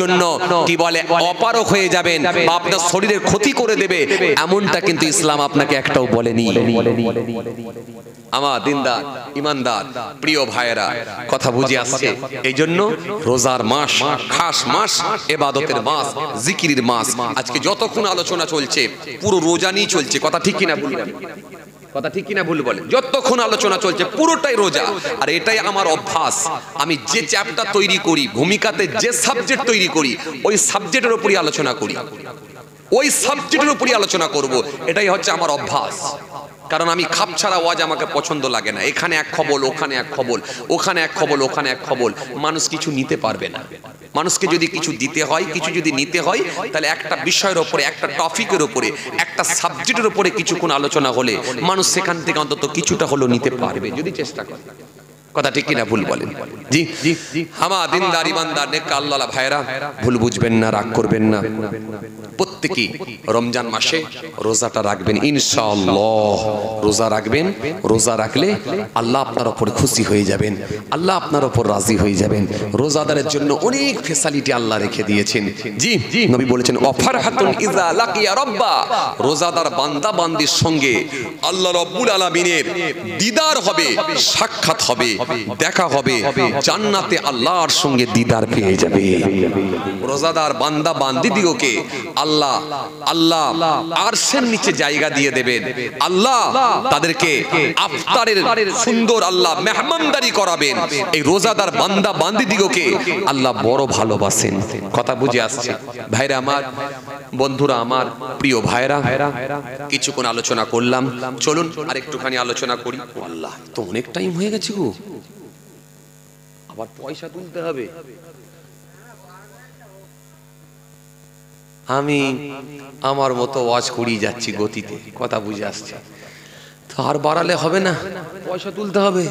জন্য কি বলে অপারক হয়ে যাবেন বা আপনার শরীরের ক্ষতি করে দেবে, এমনটা কিন্তু ইসলাম আপনাকে একটাও বলেনি। আমার দিনদার ইমানদার প্রিয় ভাইয়েরা, কথা বুঝে আসছে? এই জন্য রোজার মাস, খাস মাস, ইবাদতের মাস, জিকিরের মাস। আজকে যতক্ষণ আলোচনা চলছে পুরো রোজা নিয়ে চলছে। কথা ঠিক কিনা ভুল? কথা ঠিক কিনা ভুল বলেন? যতক্ষণ আলোচনা চলছে পুরোটাই রোজা। আর এটাই আমার অভ্যাস, আমি যে চ্যাপ্টার তৈরি করি, ভূমিকাতে যে সাবজেক্ট তৈরি করি, ওই সাবজেক্টের উপরই আলোচনা করি, ওই সাবজেক্টের উপরই আলোচনা করব। এটাই হচ্ছে আমার অভ্যাস। কারণ আমি খাপ ছাড়া ওয়াজ আমাকে পছন্দ লাগে না। এখানে এক খবর, ওখানে এক খবর, ওখানে এক খবর, ওখানে এক খবর, মানুষ কিছু নিতে পারবে না। মানুষকে যদি কিছু দিতে হয়, কিছু যদি নিতে হয়, তাহলে একটা বিষয়ের উপরে, একটা টপিকের উপরে, একটা সাবজেক্টের উপরে কিছুক্ষণ আলোচনা হলে মানুষ সেখান থেকে অন্তত কিছুটা হলেও নিতে পারবে যদি চেষ্টা করে। কথা ঠিক কিনা ভুল বলেন? জি জি, আমার দিনদার ইমানদার নেককার আল্লাহওয়ালা ভাইরা, ভুল বুঝবেন না, রাগ করবেন না। প্রত্যেকই রমজান মাসে রোজাটা রাখবেন ইনশাআল্লাহ। রোজা রাখবেন, রোজা রাখলে আল্লাহ আপনার উপর খুশি হয়ে যাবেন, আল্লাহ আপনার উপর রাজি হয়ে যাবেন। রোজাদারের জন্য অনেক ফ্যাসিলিটি আল্লাহ রেখে দিয়েছেন। জি, নবী বলেছেন অফারহাতুন ইযা লাকিয়া রাব্বা, রোজাদার বান্দা বান্দির সঙ্গে আল্লাহ রাব্বুল আলামিনের দিদার হবে, সাক্ষাৎ হবে, দেখা হবে, জান্নাতে আল্লাহর সঙ্গে দিদার পেয়ে যাবে। রোজাদার বান্দা বান্দিদিগকে আল্লাহ আরশের নিচে জায়গা দিয়ে দেবেন। আল্লাহ তাদেরকে ইফতারের সুন্দর আল্লাহ মেহমানদারি করাবেন। এই রোজাদার বান্দা বান্দিদিগকে আল্লাহ বড় ভালোবাসেন। কথা বুঝে আসছে? ভাইরা আমার, বন্ধুরা আমার, প্রিয় ভাইরা, কিছুক্ষণ আলোচনা করলাম, চলুন আর একটুখানি আলোচনা করি। আল্লাহ, তো অনেক টাইম হয়ে গেছে গো, আবার পয়সা তুলতে হবে। আমি আমার মতো ওয়াজ করিয়ে যাচ্ছি গতিতে, কথা বুঝে আসছে? তো আর বাড়ালে হবে না, পয়সা তুলতে হবে।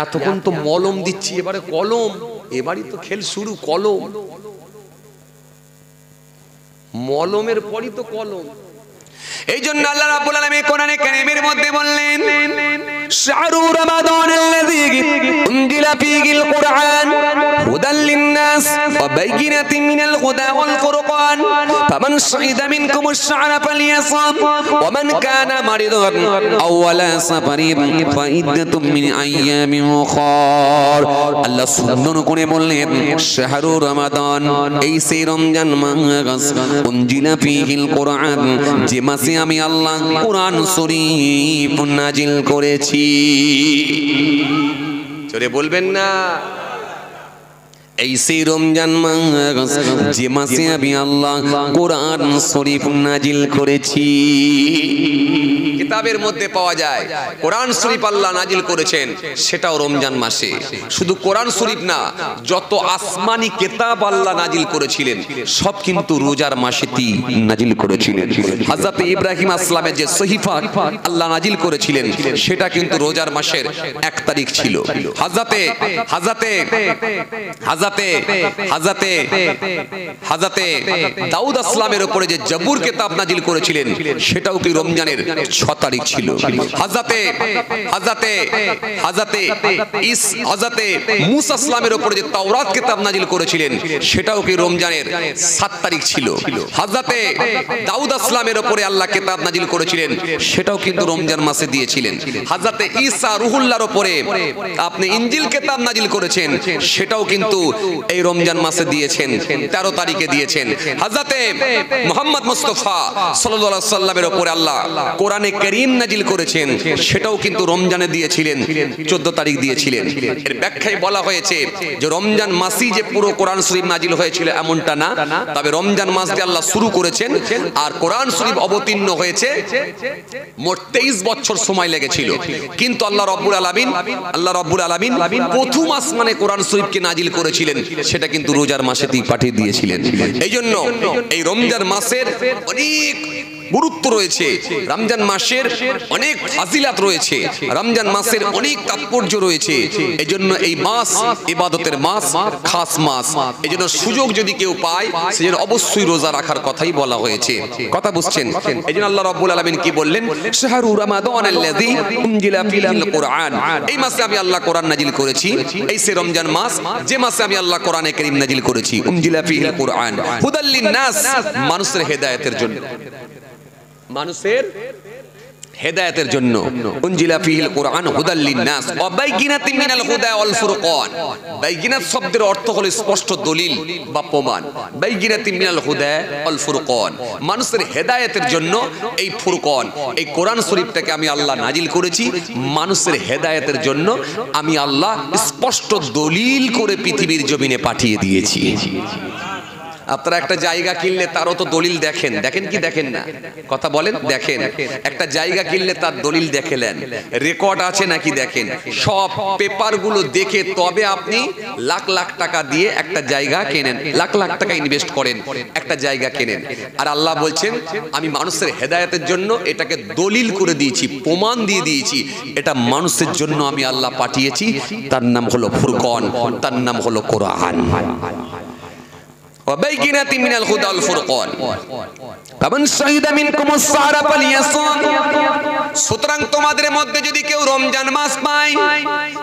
এতক্ষণ তো মলম দিচ্ছি, এবারে কলম, এবারই তো খেল শুরু। কলম, মলমের পরই তো কলম। এই জন্য আল্লাহ রাব্বুল আলামিন কোরআনে কারীমের মধ্যে বললেন শাহরু রমাদান আল্লাযী উনজিলা ফীহিল কুরআন হুদাল লিন-নাস ওয়া বাইয়িনাতিন মিনাল হুদা ওয়াল ফুরকান ফামান শাহিদা মিনকুমুশ শাহরা ফালইয়াসুম ওয়া মান কানা মারিদান আও আলা সাফারিন ফাইদ্দাতুম মিন আইয়ামিন উখর। আল্লাহ সুন্দর করে বললেন শাহরু রমাদান, এই সেই রমজান মাস, উনজিলা ফীহিল কুরআন, যে মাসে আমি আল্লাহ কুরআন শরীফ নাজিল করেছি। জোরে বলবেন না, এই সেই রমজান মাস যে মাসে আমি আল্লাহ কোরআন শরীফ নাজিল করেছি। কিতাবের মধ্যে পাওয়া যায় কোরআন শরীফ আল্লাহ নাজিল করেছেন, সেটাও রমজান মাসে। শুধু কোরআন শরীফ না, যত আসমানি কিতাব আল্লাহ নাজিল করেছিলেন সব কিন্তু রোজার মাসেতেই নাজিল করেছিলেন। হযরত ইব্রাহিম আসলামের যে সহিফা আল্লাহ নাজিল করেছিলেন সেটা কিন্তু রোজার মাসের 1 তারিখ ছিল। হযরতে দাউদ আসলামের উপরে যে জবুর কিতাব নাজিল করেছিলেন সেটাও কি রমজানের 6 তারিখ ছিল। হযরতে মুসা আসলামের উপরে যে তাওরাত কিতাব নাজিল করেছিলেন সেটাও কি রমজানের 7 তারিখ ছিল। হযরতে দাউদ আসলামের উপরে আল্লাহ কিতাব নাজিল করেছিলেন সেটাও কিন্তু রমজান মাসে দিয়েছিলেন। হযরতে ঈসা রুহুল্লাহর উপরে আপনি ইনজিল কিতাব নাজিল করেছেন সেটাও কিন্তু এই রমজান মাসে দিয়েছেন, 13 তারিখে দিয়েছেন। হযরতে মুহাম্মদ মুস্তাফা সাল্লাল্লাহু আলাইহি সাল্লামের উপরে আল্লাহ কোরআনে কারীম নাজিল করেছেন সেটাও কিন্তু রমজানে দিয়েছিলেন, 14 তারিখ দিয়েছিলেন। এর ব্যাখ্যায় বলা হয়েছে যে রমজান মাসই যে পুরো কোরআন শরীফ নাজিল হয়েছিল এমনটা না, তবে রমজান মাস দিয়ে আল্লাহ শুরু করেছেন আর কোরআন শরীফ অবতীর্ণ হয়েছে মোট 23 বছর সময় লেগেছিল। কিন্তু আল্লাহ রাব্বুল আলামিন প্রথম আসমানে কোরআন শরীফকে নাজিল করেছিলেন, সেটা কিন্তু রোজার মাসেতেই পাঠিয়ে দিয়েছিলেন। এইজন্য এই রমজান মাসের অনেক গুরুত্ব রয়েছে, রমজান মাসের অনেক ফাজিলাত রয়েছে, রমজান মাসের অনেক তাৎপর্য রয়েছে। এজন্য এই মাস ইবাদতের মাস, খাস মাস। এজন্য সুযোগ যদি কেউ পায় সেজন্য অবশ্যই রোজা রাখার কথাই বলা হয়েছে। কথা বুঝছেন? এজন্য আল্লাহ রাব্বুল আলামিন কি বললেন? শাহরু রমাদানাল্লাযী উনজিলা ফীহিল কুরআন, এই মাসে আমি আল্লাহ কোরআন নাজিল করেছি। এই সে রমজান মাস যে মাসে আমি আল্লাহ কোরআনে কারীম নাজিল করেছি। উনজিলা ফীহিল কুরআন হুদাল লিন-নাস, মানুষের হেদায়েতের জন্য, মানুষের হেদায়েতের জন্য। উনজিলা ফীহিল কুরআন হুদাল লিন-নাস ওয়া বাইয়িনাতিন মিনাল হুদা ওয়াল ফুরকান। বাইয়িনাত শব্দের অর্থ হলো স্পষ্ট দলিল বা প্রমাণ। বাইয়িনাতিন মিনাল হুদা ওয়াল ফুরকান, মানুষের হেদায়েতের জন্য এই ফুরকান, এই কোরআন শরীফটাকে আমি আল্লাহ নাজিল করেছি। মানুষের হেদায়েতের জন্য আমি আল্লাহ স্পষ্ট দলিল করে পৃথিবীর জমিনে পাঠিয়ে দিয়েছি। আপনারা একটা জায়গা কিনলে তারও তো দলিল দেখেন, দেখেন কি দেখেন না? কথা বলেন, দেখেন। একটা জায়গা কিনলে তার দলিল দেখেলেন, রেকর্ড আছে নাকি দেখেন। সব পেপারগুলো দেখে তবে আপনি লাখ লাখ টাকা দিয়ে একটা জায়গা কেনেন, লাখ লাখ টাকা ইনভেস্ট করেন, একটা জায়গা কেনেন। আর আল্লাহ বলছেন আমি মানুষের হেদায়েতের জন্য এটাকে দলিল করে দিয়েছি, প্রমাণ দিয়ে দিয়েছি। এটা মানুষের জন্য আমি আল্লাহ পাঠিয়েছি। তার নাম হলো ফুরকান, তার নাম হলো কোরআন। وبينات من الهدى والفرقان فمن شهد منكم الشهر فليصم। সুতরাং তোমাদের মধ্যে যদি কেউ রমজান মাস পায়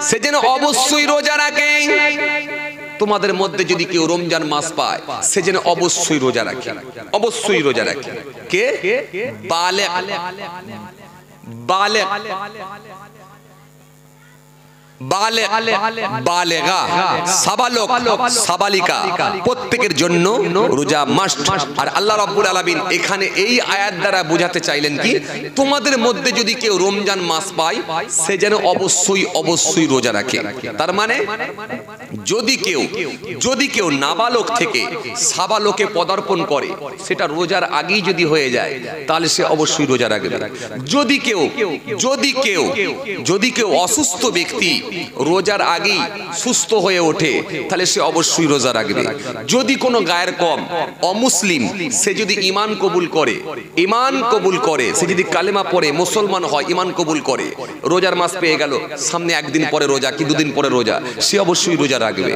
সে যেন অবশ্যই রোজা রাখে। তোমাদের মধ্যে যদি কেউ রমজান মাস পায় সে যেন অবশ্যই রোজা রাখে, অবশ্যই রোজা রাখে। কে? বালেগ, বালেগ, বালেগা, সাবালক, সাবালিকা, প্রত্যেকের জন্য রোজা মাস্ট। আর আল্লাহ রাব্বুল আলামিন এখানে এই আয়াত দ্বারা বোঝাতে চাইলেন কি, তোমাদের মধ্যে যদি কেউ রমজান মাস পায় সে যেন অবশ্যই অবশ্যই রোজা রাখে। তার মানে যদি কেউ নাবালক থেকে সাবালকে পদার্পণ করে সেটা রোজার আগেই যদি হয়ে যায় তাহলে সে অবশ্যই রোজা রাখবে। যদি কেউ অসুস্থ ব্যক্তি রোজার আগেই সুস্থ হয়ে ওঠে তাহলে সে অবশ্যই রোজা রাখবে। যদি কোনো গায়ের কম অমুসলিম সে যদি ঈমান কবুল করে, সে যদি কালেমা পড়ে মুসলমান হয়, ঈমান কবুল করে, রোজার মাস পেয়ে গেল, সামনে একদিন পরে রোজা কি দুদিন পরে রোজা, সে অবশ্যই রোজা রাখবে।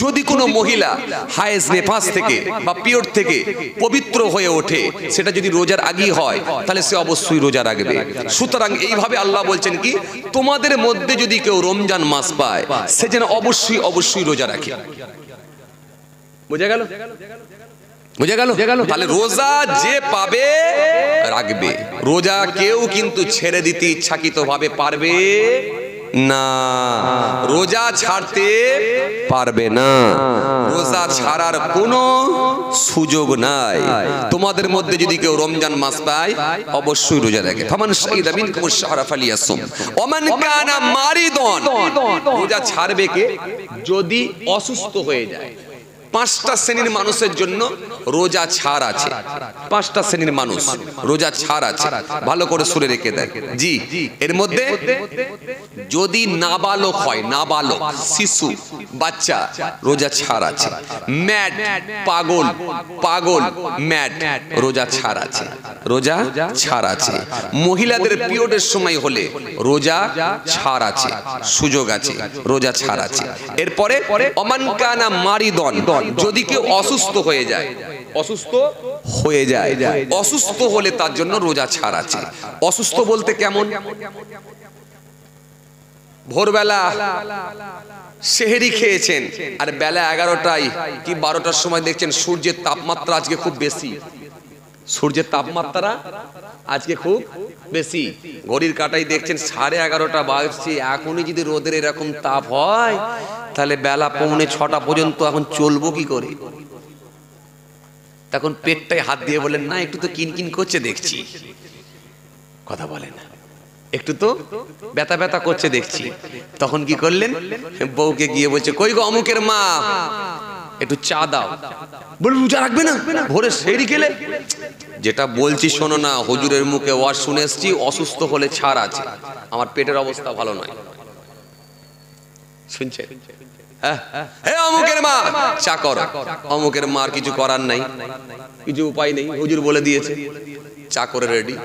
যদি কোনো মহিলা হায়েজ নেফাস থেকে বা পিরিয়ড থেকে পবিত্র হয়ে ওঠে সেটা যদি রোজার আগেই হয় তাহলে সে অবশ্যই রোজা রাখবে। সুতরাং এইভাবে আল্লাহ বলছেন কি, তোমাদের মধ্যে যদি কেউ রমজান মাস পায় সে যেন অবশ্যই অবশ্যই রোজা রাখে। বুঝে গেল? বুঝে গেল? তাহলে রোজা যে পাবে রাখবে। রোজা কেউ কিন্তু ছেড়ে দিতে ইচ্ছাকৃতভাবে পারবে না, রোজা ছাড়তে পারবে না, রোজা ছাড়ার কোনো সুযোগ নাই। তোমাদের মধ্যে যদি কেউ রমজান মাস পায় অবশ্যই রোজা রাখে। ফামান শাহিদা মিনকুমুশ শাহরা ফালিয়াসুম ওমান কানা মারিদন। রোজা ছাড়বে কে? যদি অসুস্থ হয়ে যায়। পাঁচটা শ্রেণীর মানুষের জন্য রোজা ছাড় আছে। পাঁচটা শ্রেণীর মানুষ রোজা ছাড় আছে, ভালো করে শুনে রেখে দেন। জি, এর মধ্যে যদি নাবালক হয়, নাবালক শিশু বাচ্চা, রোজা ছাড় আছে। ম্যাড পাগল, পাগল ম্যাড, রোজা ছাড় আছে, রোজা ছাড় আছে। মহিলাদের পিরিয়ডের সময় হলে রোজা ছাড় আছে, সুযোগ আছে, রোজা ছাড় আছে। এরপরে ওমান কানা মারিদন, যদি কেউ অসুস্থ হয়ে যায়, অসুস্থ হয়ে যায়, অসুস্থ হলে তার জন্য রোজা ছাড় আছে। অসুস্থ বলতে কেমন? ভোরবেলা সেহেরি খেয়েছেন আর বেলা 11টায় কি 12টার সময় দেখছেন সূর্যের তাপমাত্রা আজকে খুব বেশি, সূর্যের তাপমাত্রা আজকে খুব বেশি, ঘড়ির কাঁটায় দেখছেন 11:30 বাজছে। এখনই যদি রোদের এরকম তাপ হয় তাহলে বেলা 5:45 পর্যন্ত এখন চলবো কি করে? তখন পেটটায় হাত দিয়ে বলেন, না একটু তো কিনকিন করছে দেখছি, কথা বলেন, একটু তো ব্যথা ব্যথা করছে দেখছি। তখন কি করলেন? বউকে গিয়ে বলছে, কই গো অমুকের মা, একটু চা দাও। বলে রোজা রাখবে না, ভোরে সেহরি খেলে? যেটা বলছি শোনো না, হুজুরের মুখে ওয়াজ শুনে এসেছি, অসুস্থ হলে ছাড় আছে, আমার পেটের অবস্থা ভালো নয়। শুনছেন? হে অমুকের মা চা করো। অমুকের মার কিছু করার নাই, কিছু উপায় নেই, হুজুর বলে দিয়েছে। চা করে রেডি,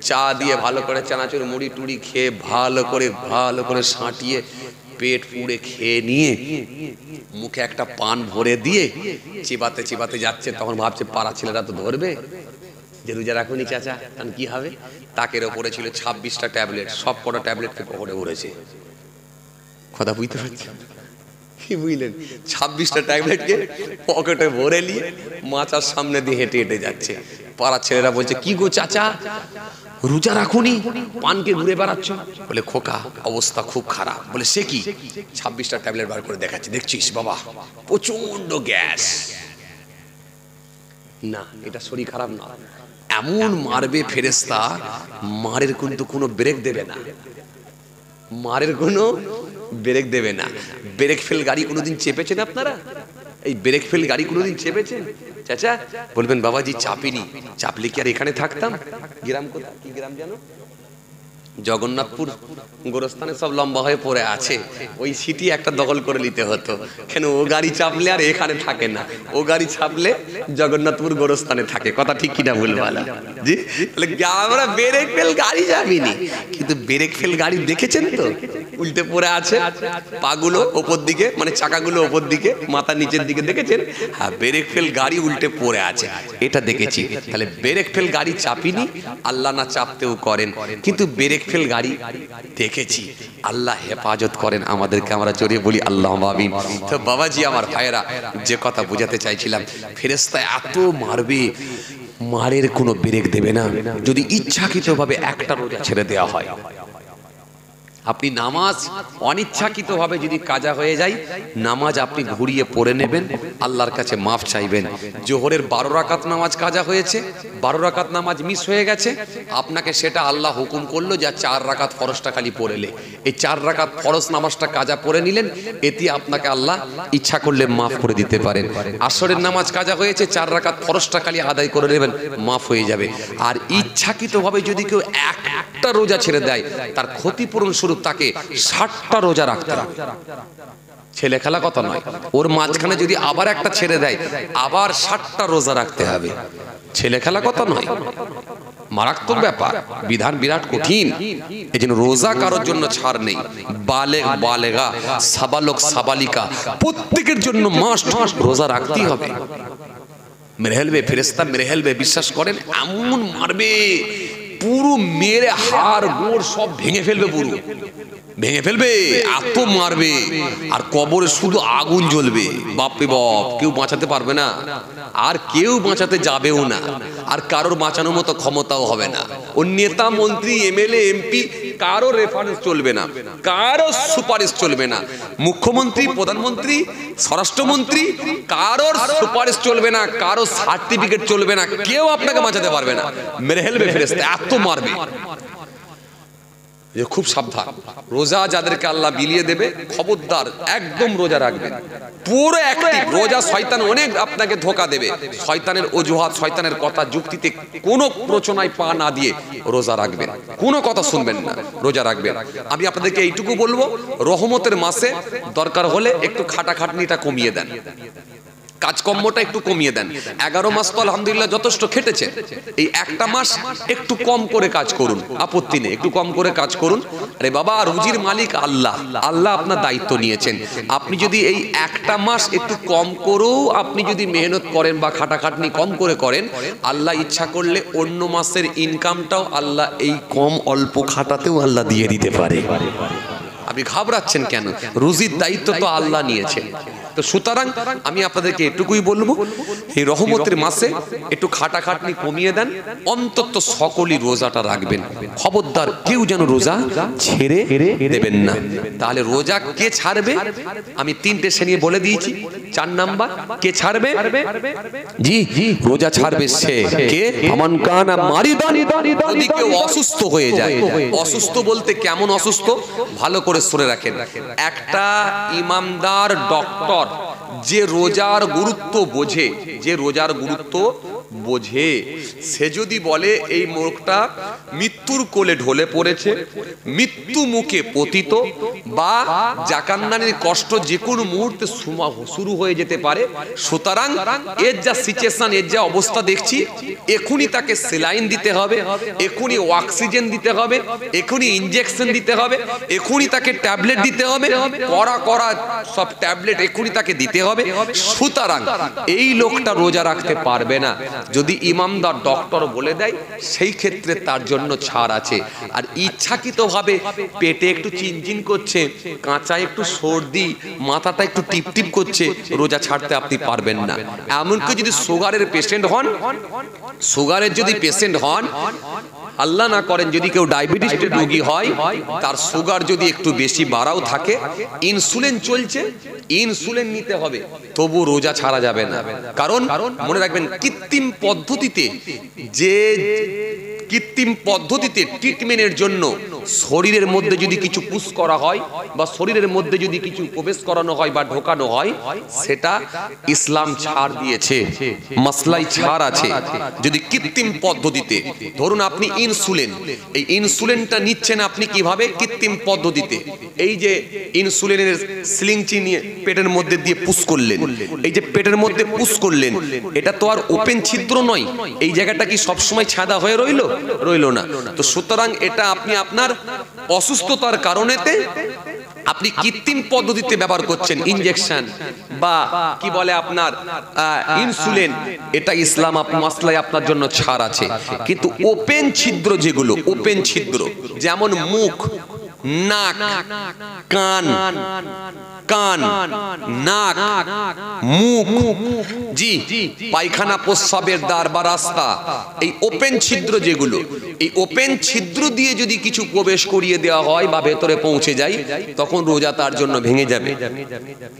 চা দিয়ে ভালো করে চানাচুর মুড়ি টুড়ি খেয়ে ভালো করে সাঁটিয়ে পেট পুড়ে খেয়ে নিয়ে মুখে একটা পান ভরে দিয়ে চিবাতে চিবাতে যাচ্ছে। তখন ভাবছে পাড়া ছেলেরা তো ধরবে যে রোজা রাখুনি চাচা, কারণ কি হবে? তাকের ওপরে ছিল 26টা ট্যাবলেট, সব কটা ট্যাবলেটকে পকেটে ভরেছে। কথা বুঝতে পারছেন? কি বুঝলেন? 26টা ট্যাবলেটকে পকেটে ভরে নিয়ে মাচার সামনে দিয়ে হেঁটে হেঁটে যাচ্ছে। পাড়ার ছেলেরা বলছে, কি গো চাচা রোজা রাখুনি, পানকে ঘুরে বেড়াচ্ছ? বলে খোকা অবস্থা খুব খারাপ। বলে সে কি? 26টা ট্যাবলেট বার করে দেখাচ্ছে, দেখছিস বাবা প্রচন্ড গ্যাস। না, এটা শরীর খারাপ না, এমন মারবে ফেরেশতা, মারের কিন্তু কোনো ব্রেক দেবে না, মারের কোনো ব্রেক দেবে না। ব্রেক ফেল গাড়ি কোনোদিন চেপেছেন আপনারা? এই ব্রেক ফেল গাড়ি কোনোদিন চেপেছেন? চাচা বলবেন, বাবাজি চাপিনি, চাপলে কি আর এখানে থাকতাম? গ্রাম কোথায়, কি গ্রাম জানো? জগন্নাথপুর গোরস্থানে সব লম্বা হয়ে পড়ে আছে, ওই সিটি একটা দখল করে নিতে হতো। কেন? ও গাড়ি চাপলে আর এখানে থাকে না, ও গাড়ি চাপলে জগন্নাথপুর গোরস্থানে থাকে। কথা ঠিক কিনা ভুলভাল? জি, তাহলে আমরা ব্রেক ফেল গাড়ি যাবিনি, কিন্তু ব্রেক ফেল গাড়ি দেখেছেন তো উল্টে পড়ে আছে, পাগুলো ওপর দিকে, মানে চাকাগুলো ওপর দিকে, মাথা নিচের দিকে, দেখেছেন? হ্যাঁ, ব্রেক ফেল গাড়ি উল্টে পড়ে আছে, এটা দেখেছি। তাহলে ব্রেক ফেল গাড়ি চাপিনি, আল্লাহ না চাপতেও করেন, কিন্তু ব্রেক ফেল গাড়ি দেখেছি। আল্লাহ হেফাজত করেন আমাদেরকে, আমরা জোরে বলি আল্লাহ আমিন। তো বাবাজি আমার ভাইয়েরা, যে কথা বোঝাতে চাইছিলাম, ফেরেশতা এত মারবে, মারের কোনো ব্রেক দেবে না। যদি ইচ্ছাকৃতভাবে একটা রোজা ছেড়ে দেওয়া হয়, আপনি নামাজ অনিচ্ছাকৃতভাবে যদি কাজা হয়ে যায়, নামাজ আপনি ঘুরিয়ে পড়ে নেবেন, আল্লাহর কাছে মাফ চাইবেন। জোহরের 12 রাকাত নামাজ কাজা হয়েছে, 12 রাকাত নামাজ মিস হয়ে গেছে, আপনাকে সেটা আল্লাহ হুকুম করলো যে 4 রাকাত ফরজটা খালি পড়েলে, এই 4 রাকাত ফরজ নামাজটা কাজা পড়ে নিলেন, এতে আপনাকে আল্লাহ ইচ্ছা করলে মাফ করে দিতে পারেন। আসরের নামাজ কাজা হয়েছে, 4 রাকাত ফরজটা খালি আদায় করে নেবেন, মাফ হয়ে যাবে। আর ইচ্ছাকৃতভাবে যদি কেউ একটা রোজা ছেড়ে দেয়, তার ক্ষতিপূরণ স্বরূপ তাকে 60টা রোজা রাখতে হবে। ছেলে খেলা কথা নয়, ওর মাঝখানে যদি আবার একটা ছেড়ে দেয়, আবার 60টা রোজা রাখতে হবে। ছেলে খেলা কথা নয়, মারাত্মক ব্যাপার, বিধান বিরাট কঠিন। এই জন্য রোজা কারোর জন্য ছাড় নেই। বালেগ বালেগা, সাবালক সাবালিকা, প্রত্যেকের জন্য মাস্ট রোজা রাখতেই হবে। মেরে হেলবে ফেরেশতা, মেরে হেলবে, বিশ্বাস করেন, এমন মারবে পুরো মেরে হাড় গোড় সব ভেঙে ফেলবে, পুরো ভেঙে ফেলবে, এত মারবে, আর কবরে শুধু আগুন জ্বলবে। বাপরে বাপ, কেউ বাঁচাতে পারবে না, আর কেউ বাঁচাতে যাবেও না, আর কারোর বাঁচানোর মতো ক্ষমতাও হবে না। ও নেতা মন্ত্রী এমএলএ এমপি কারো রেফারেন্স চলবে না, কারো সুপারিশ চলবে না। মুখ্যমন্ত্রী, প্রধানমন্ত্রী, স্বরাষ্ট্রমন্ত্রী, কারোর সুপারিশ চলবে না, কারো সার্টিফিকেট চলবে না, কেউ আপনাকে বাঁচাতে পারবে না। মেরে ফেলবে ফেরেশতা, এত মারবে। খুব সাবধান, রোজা যাদেরকে আল্লাহ বিলিয়ে দেবে, খবরদার একদম রোজা রাখবেন, পুরো অ্যাক্টিভ। রোজা শয়তান অনেক আপনাকে ধোঁকা দেবে, শয়তানের অজুহাত, শয়তানের কথা যুক্তিতে কোনো প্রচনায় পা না দিয়ে রোজা রাখবেন, কোনো কথা শুনবেন না, রোজা রাখবেন। আমি আপনাদেরকে এইটুকু বলবো, রহমতের মাসে দরকার হলে একটু খাটাখাটনিটা কমিয়ে দেন, কাজকর্মটা একটু কমিয়ে দেন। 11 মাস তো আলহামদুলিল্লাহ যথেষ্ট খেটেছেন, এই একটা মাস একটু কম করে কাজ করুন, আপত্তি নেই, একটু কম করে কাজ করুন। আরে বাবা, রুজির মালিক আল্লাহ, আল্লাহ আপনার দায়িত্ব নিয়েছেন। আপনি যদি এই একটা মাস একটু কম করেও আপনি যদি মেহনত করেন বা খাটাখাটনি কম করে করেন, আল্লাহ ইচ্ছা করলে অন্য মাসের ইনকামটাও আল্লাহ এই কম অল্প খাটাতেও আল্লাহ দিয়ে দিতে পারে। আপনি ঘাবড়াচ্ছেন কেন? রুজির দায়িত্ব তো আল্লাহ নিয়েছেন। তো সুতরাং আমি আপনাদেরকে এটুকুই বলবো, এই রহমতের মাসে একটু খাটাখাটনি কমিয়ে দেন, অন্তত সকলেই রোজাটা রাখবেন। খবরদার কেউ যেন রোজা ছেড়ে দেবেন না। তাহলে রোজা কে ছাড়বে? আমি 3টে শ্রেণী বলে দিয়েছি। 4 নাম্বার, কে ছাড়বে? জি, রোজা ছাড়বে সে কে? আমান কানা মারিদান, যদি কেউ অসুস্থ হয়ে যায়। অসুস্থ বলতে কেমন অসুস্থ? ভালো করে শুনে রাখেন। একটা ইমানদার ডক্টর যে রোজার গুরুত্ব বোঝে, যে রোজার গুরুত্ব বোঝে, সে যদি বলে এই লোকটা মৃত্যুর কোলে ঢলে পড়েছে, মৃত্যু মুখে পতিত, বা জাকান্নানির কষ্ট যে কোনো মুহূর্তে শুরু হয়ে যেতে পারে, সুতরাং এর যা সিচুয়েশন, এর যা অবস্থা দেখছি, এখনই তাকে সেলাইন দিতে হবে, এখনই অক্সিজেন দিতে হবে, এখনই ইনজেকশন দিতে হবে, এখনই তাকে ট্যাবলেট দিতে হবে, কড়া কড়া সব ট্যাবলেট এখনই তাকে দিতে হবে। সুতরাং এই লোকটা রোজা রাখতে পারবে না। যদি ইমামদার ডক্টর বলে দেয়, সেই ক্ষেত্রে তার জন্য ছাড় আছে। আর ইচ্ছাকৃতভাবে পেটে একটু চিনচিন করছে, কাঁচা একটু সর্দি, মাথাটা একটু টিপটিপ করছে, রোজা ছাড়তে আপনি পারবেন না। এমনকি যদি সুগারের পেশেন্ট হন, সুগারের যদি পেশেন্ট হন, আল্লাহ না করেন যদি কেউ ডায়াবেটিস রোগী হয়, তার সুগার যদি একটু বেশি বাড়াও থাকে, ইনসুলিন চলছে, ইনসুলিন নিতে হবে, তবু রোজা ছাড়া যাবে না। কারণ মনে রাখবেন, কৃত্রিম পদ্ধতিতে, যে কৃত্রিম পদ্ধতিতে ট্রিটমেন্টের জন্য শরীরের মধ্যে যদি কিছু পুশ করা হয়, বা শরীরের মধ্যে যদি কিছু প্রবেশ করানো হয় বা ঢোকানো হয়, সেটা ইসলাম ছাড় দিয়েছে, মাসলাই ছাড় আছে। যদি কৃত্রিম পদ্ধতিতে, ধরুন আপনি ইনসুলিন, এই ইনসুলিনটা নিচ্ছেন আপনি কিভাবে? কৃত্রিম পদ্ধতিতে। এই যে ইনসুলিনের সিলিংচি নিয়ে পেটের মধ্যে দিয়ে পুশ করলেন, এই যে পেটের মধ্যে পুশ করলেন, এটা তো আর ওপেন ছিদ্র নয়, এই জায়গাটা কি সবসময় ছাদা হয়ে রইল? রইল না। তো সুতরাং এটা আপনি আপনার অসুস্থতার কারণেতে আপনি কৃত্রিম পদ্ধতিতে ব্যবহার করছেন, ইনজেকশন বা কি বলে আপনার ইনসুলিন, এটা ইসলাম মাসলাই আপনার জন্য ছাড় আছে। কিন্তু ওপেন ছিদ্র যেগুলো, ওপেন ছিদ্র যেমন মুখ, নাক, কান, কান, নাক, মুখ, জি, পায়খানা প্রস্রাবের দ্বার বা রাস্তা, এই ওপেন ছিদ্র যেগুলো, এই ওপেন ছিদ্র দিয়ে যদি কিছু প্রবেশ করিয়ে দেওয়া হয় বা ভেতরে পৌঁছে যায়, তখন রোজা তার জন্য ভেঙে যাবে।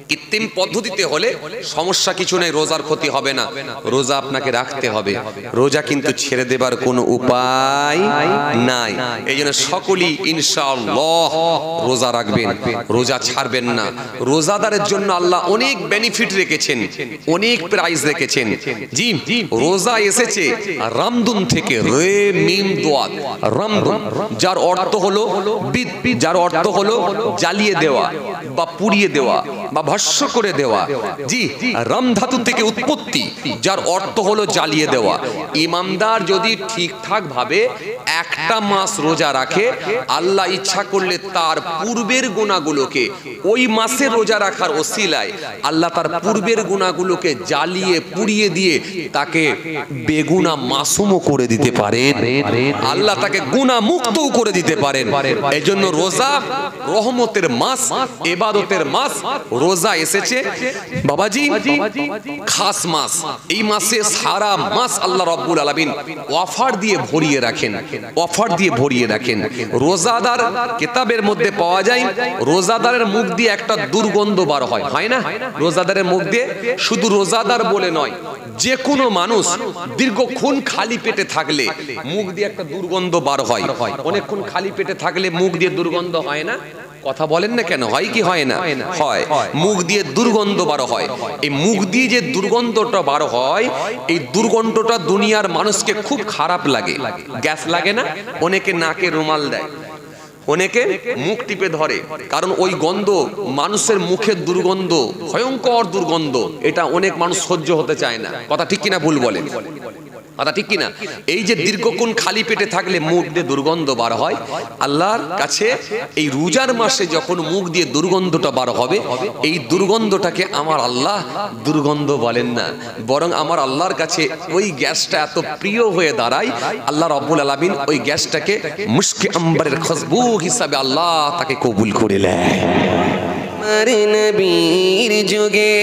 কৃত্রিম পদ্ধতিতে হলে সমস্যা কিছু নেই, রোজার ক্ষতি হবে না, রোজা আপনাকে রাখতে হবে, রোজা কিন্তু ছেড়ে দেবার কোনো উপায় নাই। এই জন্য সকলেই ইনশাআল্লাহ রোজা রাখবেন, রোজা ছাড়বেন না। রোজাদারের জন্য আল্লাহ অনেক বেনিফিট রেখেছেন, অনেক প্রাইজ রেখেছেন। জি, রোজা এসেছে রামদুন থেকে, রে মিম দোয়াত, রামদুন, যার অর্থ হলো জ্বালিয়ে দেওয়া, বা পুড়িয়ে দেওয়া বা ভস্ম করে দেওয়া। জি, রাম ধাতু থেকে উৎপত্তি, যার অর্থ হলো জ্বালিয়ে দেওয়া। ইমানদার যদি ঠিকঠাক ভাবে একটা মাস রোজা রাখে, আল্লাহ ইচ্ছা করলে তার পূর্বের গুনাহগুলোকে ওই মাসে রোজা রাখার ওসিলায় আল্লাহ তার পূর্বের গুনাহগুলোকে জ্বালিয়ে পুড়িয়ে দিয়ে তাকে বেগুনা মাসুমও করে দিতে পারেন, আল্লাহ তাকে গুনাহ মুক্তও করে দিতে পারেন। এজন্য রোজা রহমতের মাস, ইবাদতের মাস। রোজা এসেছে বাবাজি খাস মাস। এই মাসে সারা মাস আল্লাহ রাব্বুল আলামিন অফার দিয়ে ভরিয়ে রাখেন, অফার দিয়ে ভরিয়ে রাখেন। রোজাদার কিতাবের মধ্যে পাওয়া যায় রোজাদারের মুখ দিয়ে একটা দুর্গন্ধ বার হয়, হয় না? রোজাদারের মুখ দিয়ে, শুধু রোজাদার বলে নয়, যে কোনো মানুষ দীর্ঘক্ষণ খালি পেটে থাকলে মুখ দিয়ে একটা দুর্গন্ধ বার হয়। অনেকক্ষণ খালি পেটে থাকলে মুখ দিয়ে দুর্গন্ধ হয় না? কথা বলেন না কেন? হয় কি হয় না? হয়। মুখ দিয়ে দুর্গন্ধ বার হয়। এই মুখ দিয়ে যে দুর্গন্ধটা বার হয়, এই দুর্গন্ধটা দুনিয়ার মানুষকে খুব খারাপ লাগে। গ্যাস লাগে না? অনেকে নাকে রুমাল দেয়, অনেকে মুখ টিপে ধরে, কারণ ওই গন্ধ মানুষের মুখের দুর্গন্ধ, ভয়ঙ্কর দুর্গন্ধ। এটা অনেক মানুষ সহ্য হতে চায় না। কথা ঠিক কিনা ভুল বলেন? কথা ঠিক কিনা? এই যে দীর্ঘক্ষণ খালি পেটে থাকলে মুখ দিয়ে দুর্গন্ধ বার হয়, আল্লাহর কাছে এই রোজার মাসে যখন মুখ দিয়ে দুর্গন্ধটা বার হবে, এই দুর্গন্ধটাকে আমার আল্লাহ দুর্গন্ধ বলেন না, বরং আমার আল্লাহর কাছে ওই গ্যাসটা এত প্রিয় হয়ে দাঁড়ায়, আল্লাহ রাব্বুল আলামিন ওই গ্যাসটাকে মুশকে আম্বরের খুশবু হিসাবে আল্লাহ তাকে কবুল করে নেয়। আমার নবীর যুগে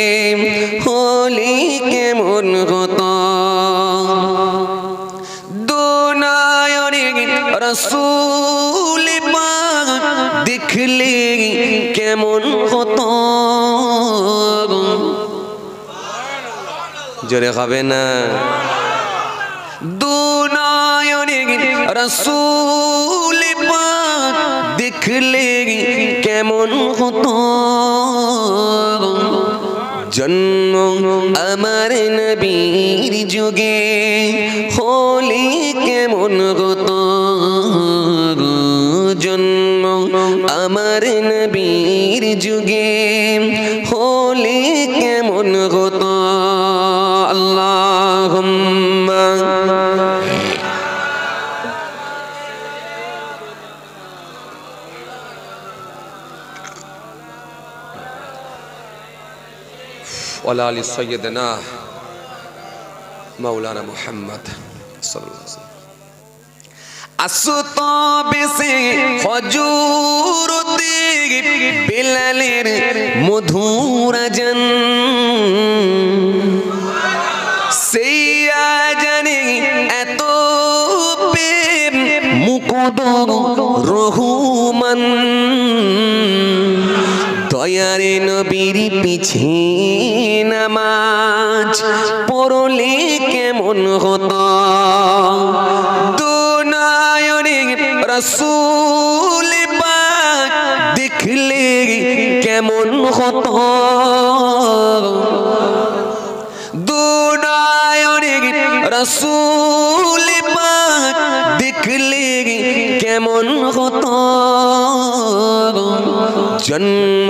হলি কেমন হতো, দুনায়রে রাসূল পাক দেখলে কেমন হতো। জোরে হবে না? দুনায়রে রাসূল পাক দেখলে কেমন হতো। জন্ম আমার নবীর যুগে হলি কেমন হতো, জন্ম আমার নবীর যুগে হলি কেমন হতো। আল্লাহুম্মা ওয়ালা আলি সাইয়্যিদিনা মাওলানা মুহাম্মদ সাল্লাল্লাহু আলাইহি ওয়াসাল্লাম। আসতো বেশে হজুরতে বেলালের মধুর আজান, সেই আজানে এত প্রেম মুকুদ রহমান। দয়ারে নবীর পিছে নামাজ পড়লে কেমন হতো, দুনায়রে রাসূল পাক দেখলে কেমন হতো। দুনায়রে রাসূল পাক দেখলে কেমন হতো। জন্ম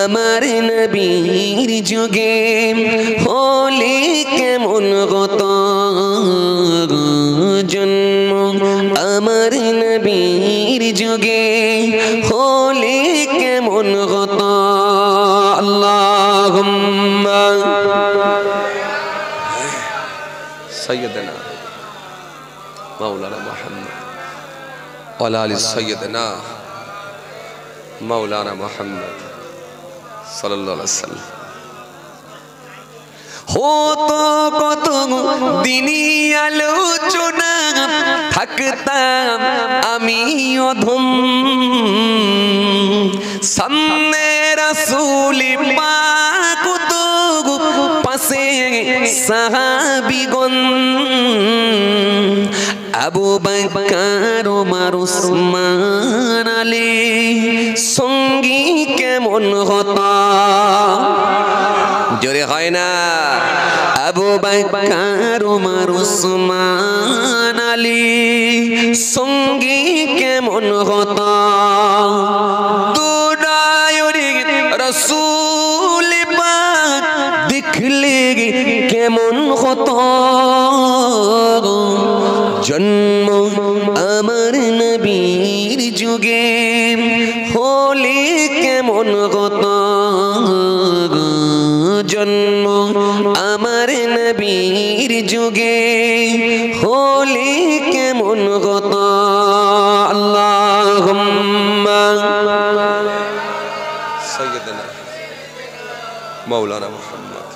আমার নবীর যুগে হলি কেমন হতো, জন্ম আমার নবীর যুগে হলি কেমন হতো। আল্লাহুম্মা সাইয়্যিদিনা মাওলানা মুহাম্মদ ওয়ালা আলি সাইয়্যিদিনা মাওলানা মুহাম্মদ সাল্লাল্লাহু আলাইহি ওয়াসাল্লাম। হতো কত দিনই আলোচনা, থাকতাম আমি অধম, সামনে রাসূল পাক তো পাশে সাহাবীগণ, আবু বকর ওমর উসমান আলী সঙ্গী কেমন হতো। জোরে হয় না? আবু বকর ওমর উসমান আলী সঙ্গী কেমন হতো। দুনায়রে রসুল পাক দেখলে কেমন হতো জন্ম আমার নবীর যুগে হলে কেমন হতো জন্ম আমার নবীর যুগে হলে কেমন হতো আল্লাহুম্মা সৈয়দনা মাওলানা মুহাম্মদ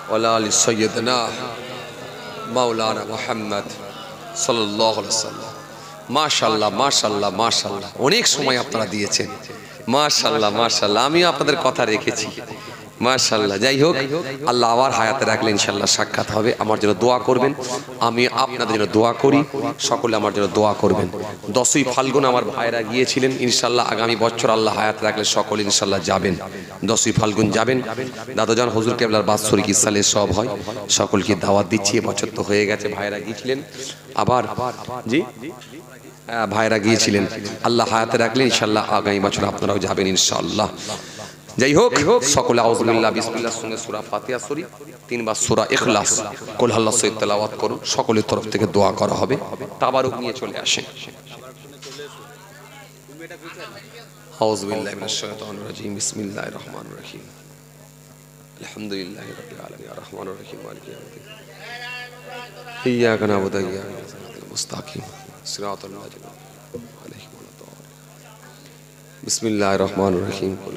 ওয়ালা আলি সৈয়দনা মাওলানা মুহাম্মদ সাল্লাল্লাহু আলাইহি ওয়াসাল্লাম। মাশাআল্লাহ মাশাআল্লাহ মাশাআল্লাহ, অনেক সময় আপনারা দিয়েছেন। মাশাআল্লাহ মাশাআল্লাহ, আমিও আপনাদের কথা রেখেছি। মাশাআল্লাহ। যাই হোক, আল্লাহ আবার হায়াতে রাখলে ইনশাআল্লাহ সাক্ষাৎ হবে। আমার জন্য দোয়া করবেন, আমি আপনাদের জন্য দোয়া করি, সকলে আমার জন্য দোয়া করবেন। 10ই ফাল্গুন আমার ভাইরা গিয়েছিলেন, ইনশাআল্লাহ আগামী বছর আল্লাহ হায়াতে রাখলে সকলে ইনশাআল্লাহ যাবেন। 10ই ফাল্গুন যাবেন। দাদাজান হুজুর কেবলার বাৎসরিক ইসালে সব হয়, সকলকে দাওয়াত দিচ্ছি। এবছর তো হয়ে গেছে, ভাইরা গিয়েছিলেন আবার। জি ভাইরা গিয়েছিলেন, আল্লাহ হায়াতে রাখলে ইনশাআল্লাহ আগামী বছর আপনারাও যাবেন ইনশাআল্লাহ। যাই হোক, সকলে আউযুবিল্লাহ বিসমিল্লাহর সঙ্গে সূরা ফাতিহা শরীফ, 3 বার সূরা ইখলাস, কুল আল্লাহু সহিত তেলাওয়াত করুন। সকলের তরফ থেকে দোয়া করা হবে। তাবারুক নিয়ে চলে আসেন। আউযুবিল্লাহি মিনাশ শাইতানির রাজীম, বিসমিল্লাহির রহমানির রহিম, আলহামদুলিল্লাহি রাব্বিল আলামিন, আর রহমানির রহিম, মালিকি ইয়াউমিদ্দিন, ইয়্যাকা না'বুদু ওয়া ইয়্যাকা নাস্তাঈন, মুস্তাকিম সিরাতাল লাযিনা আলাইহিম ওয়া লাদ-দাল্লিন। বিসমিল্লাহির রহমানির রহিম, কুল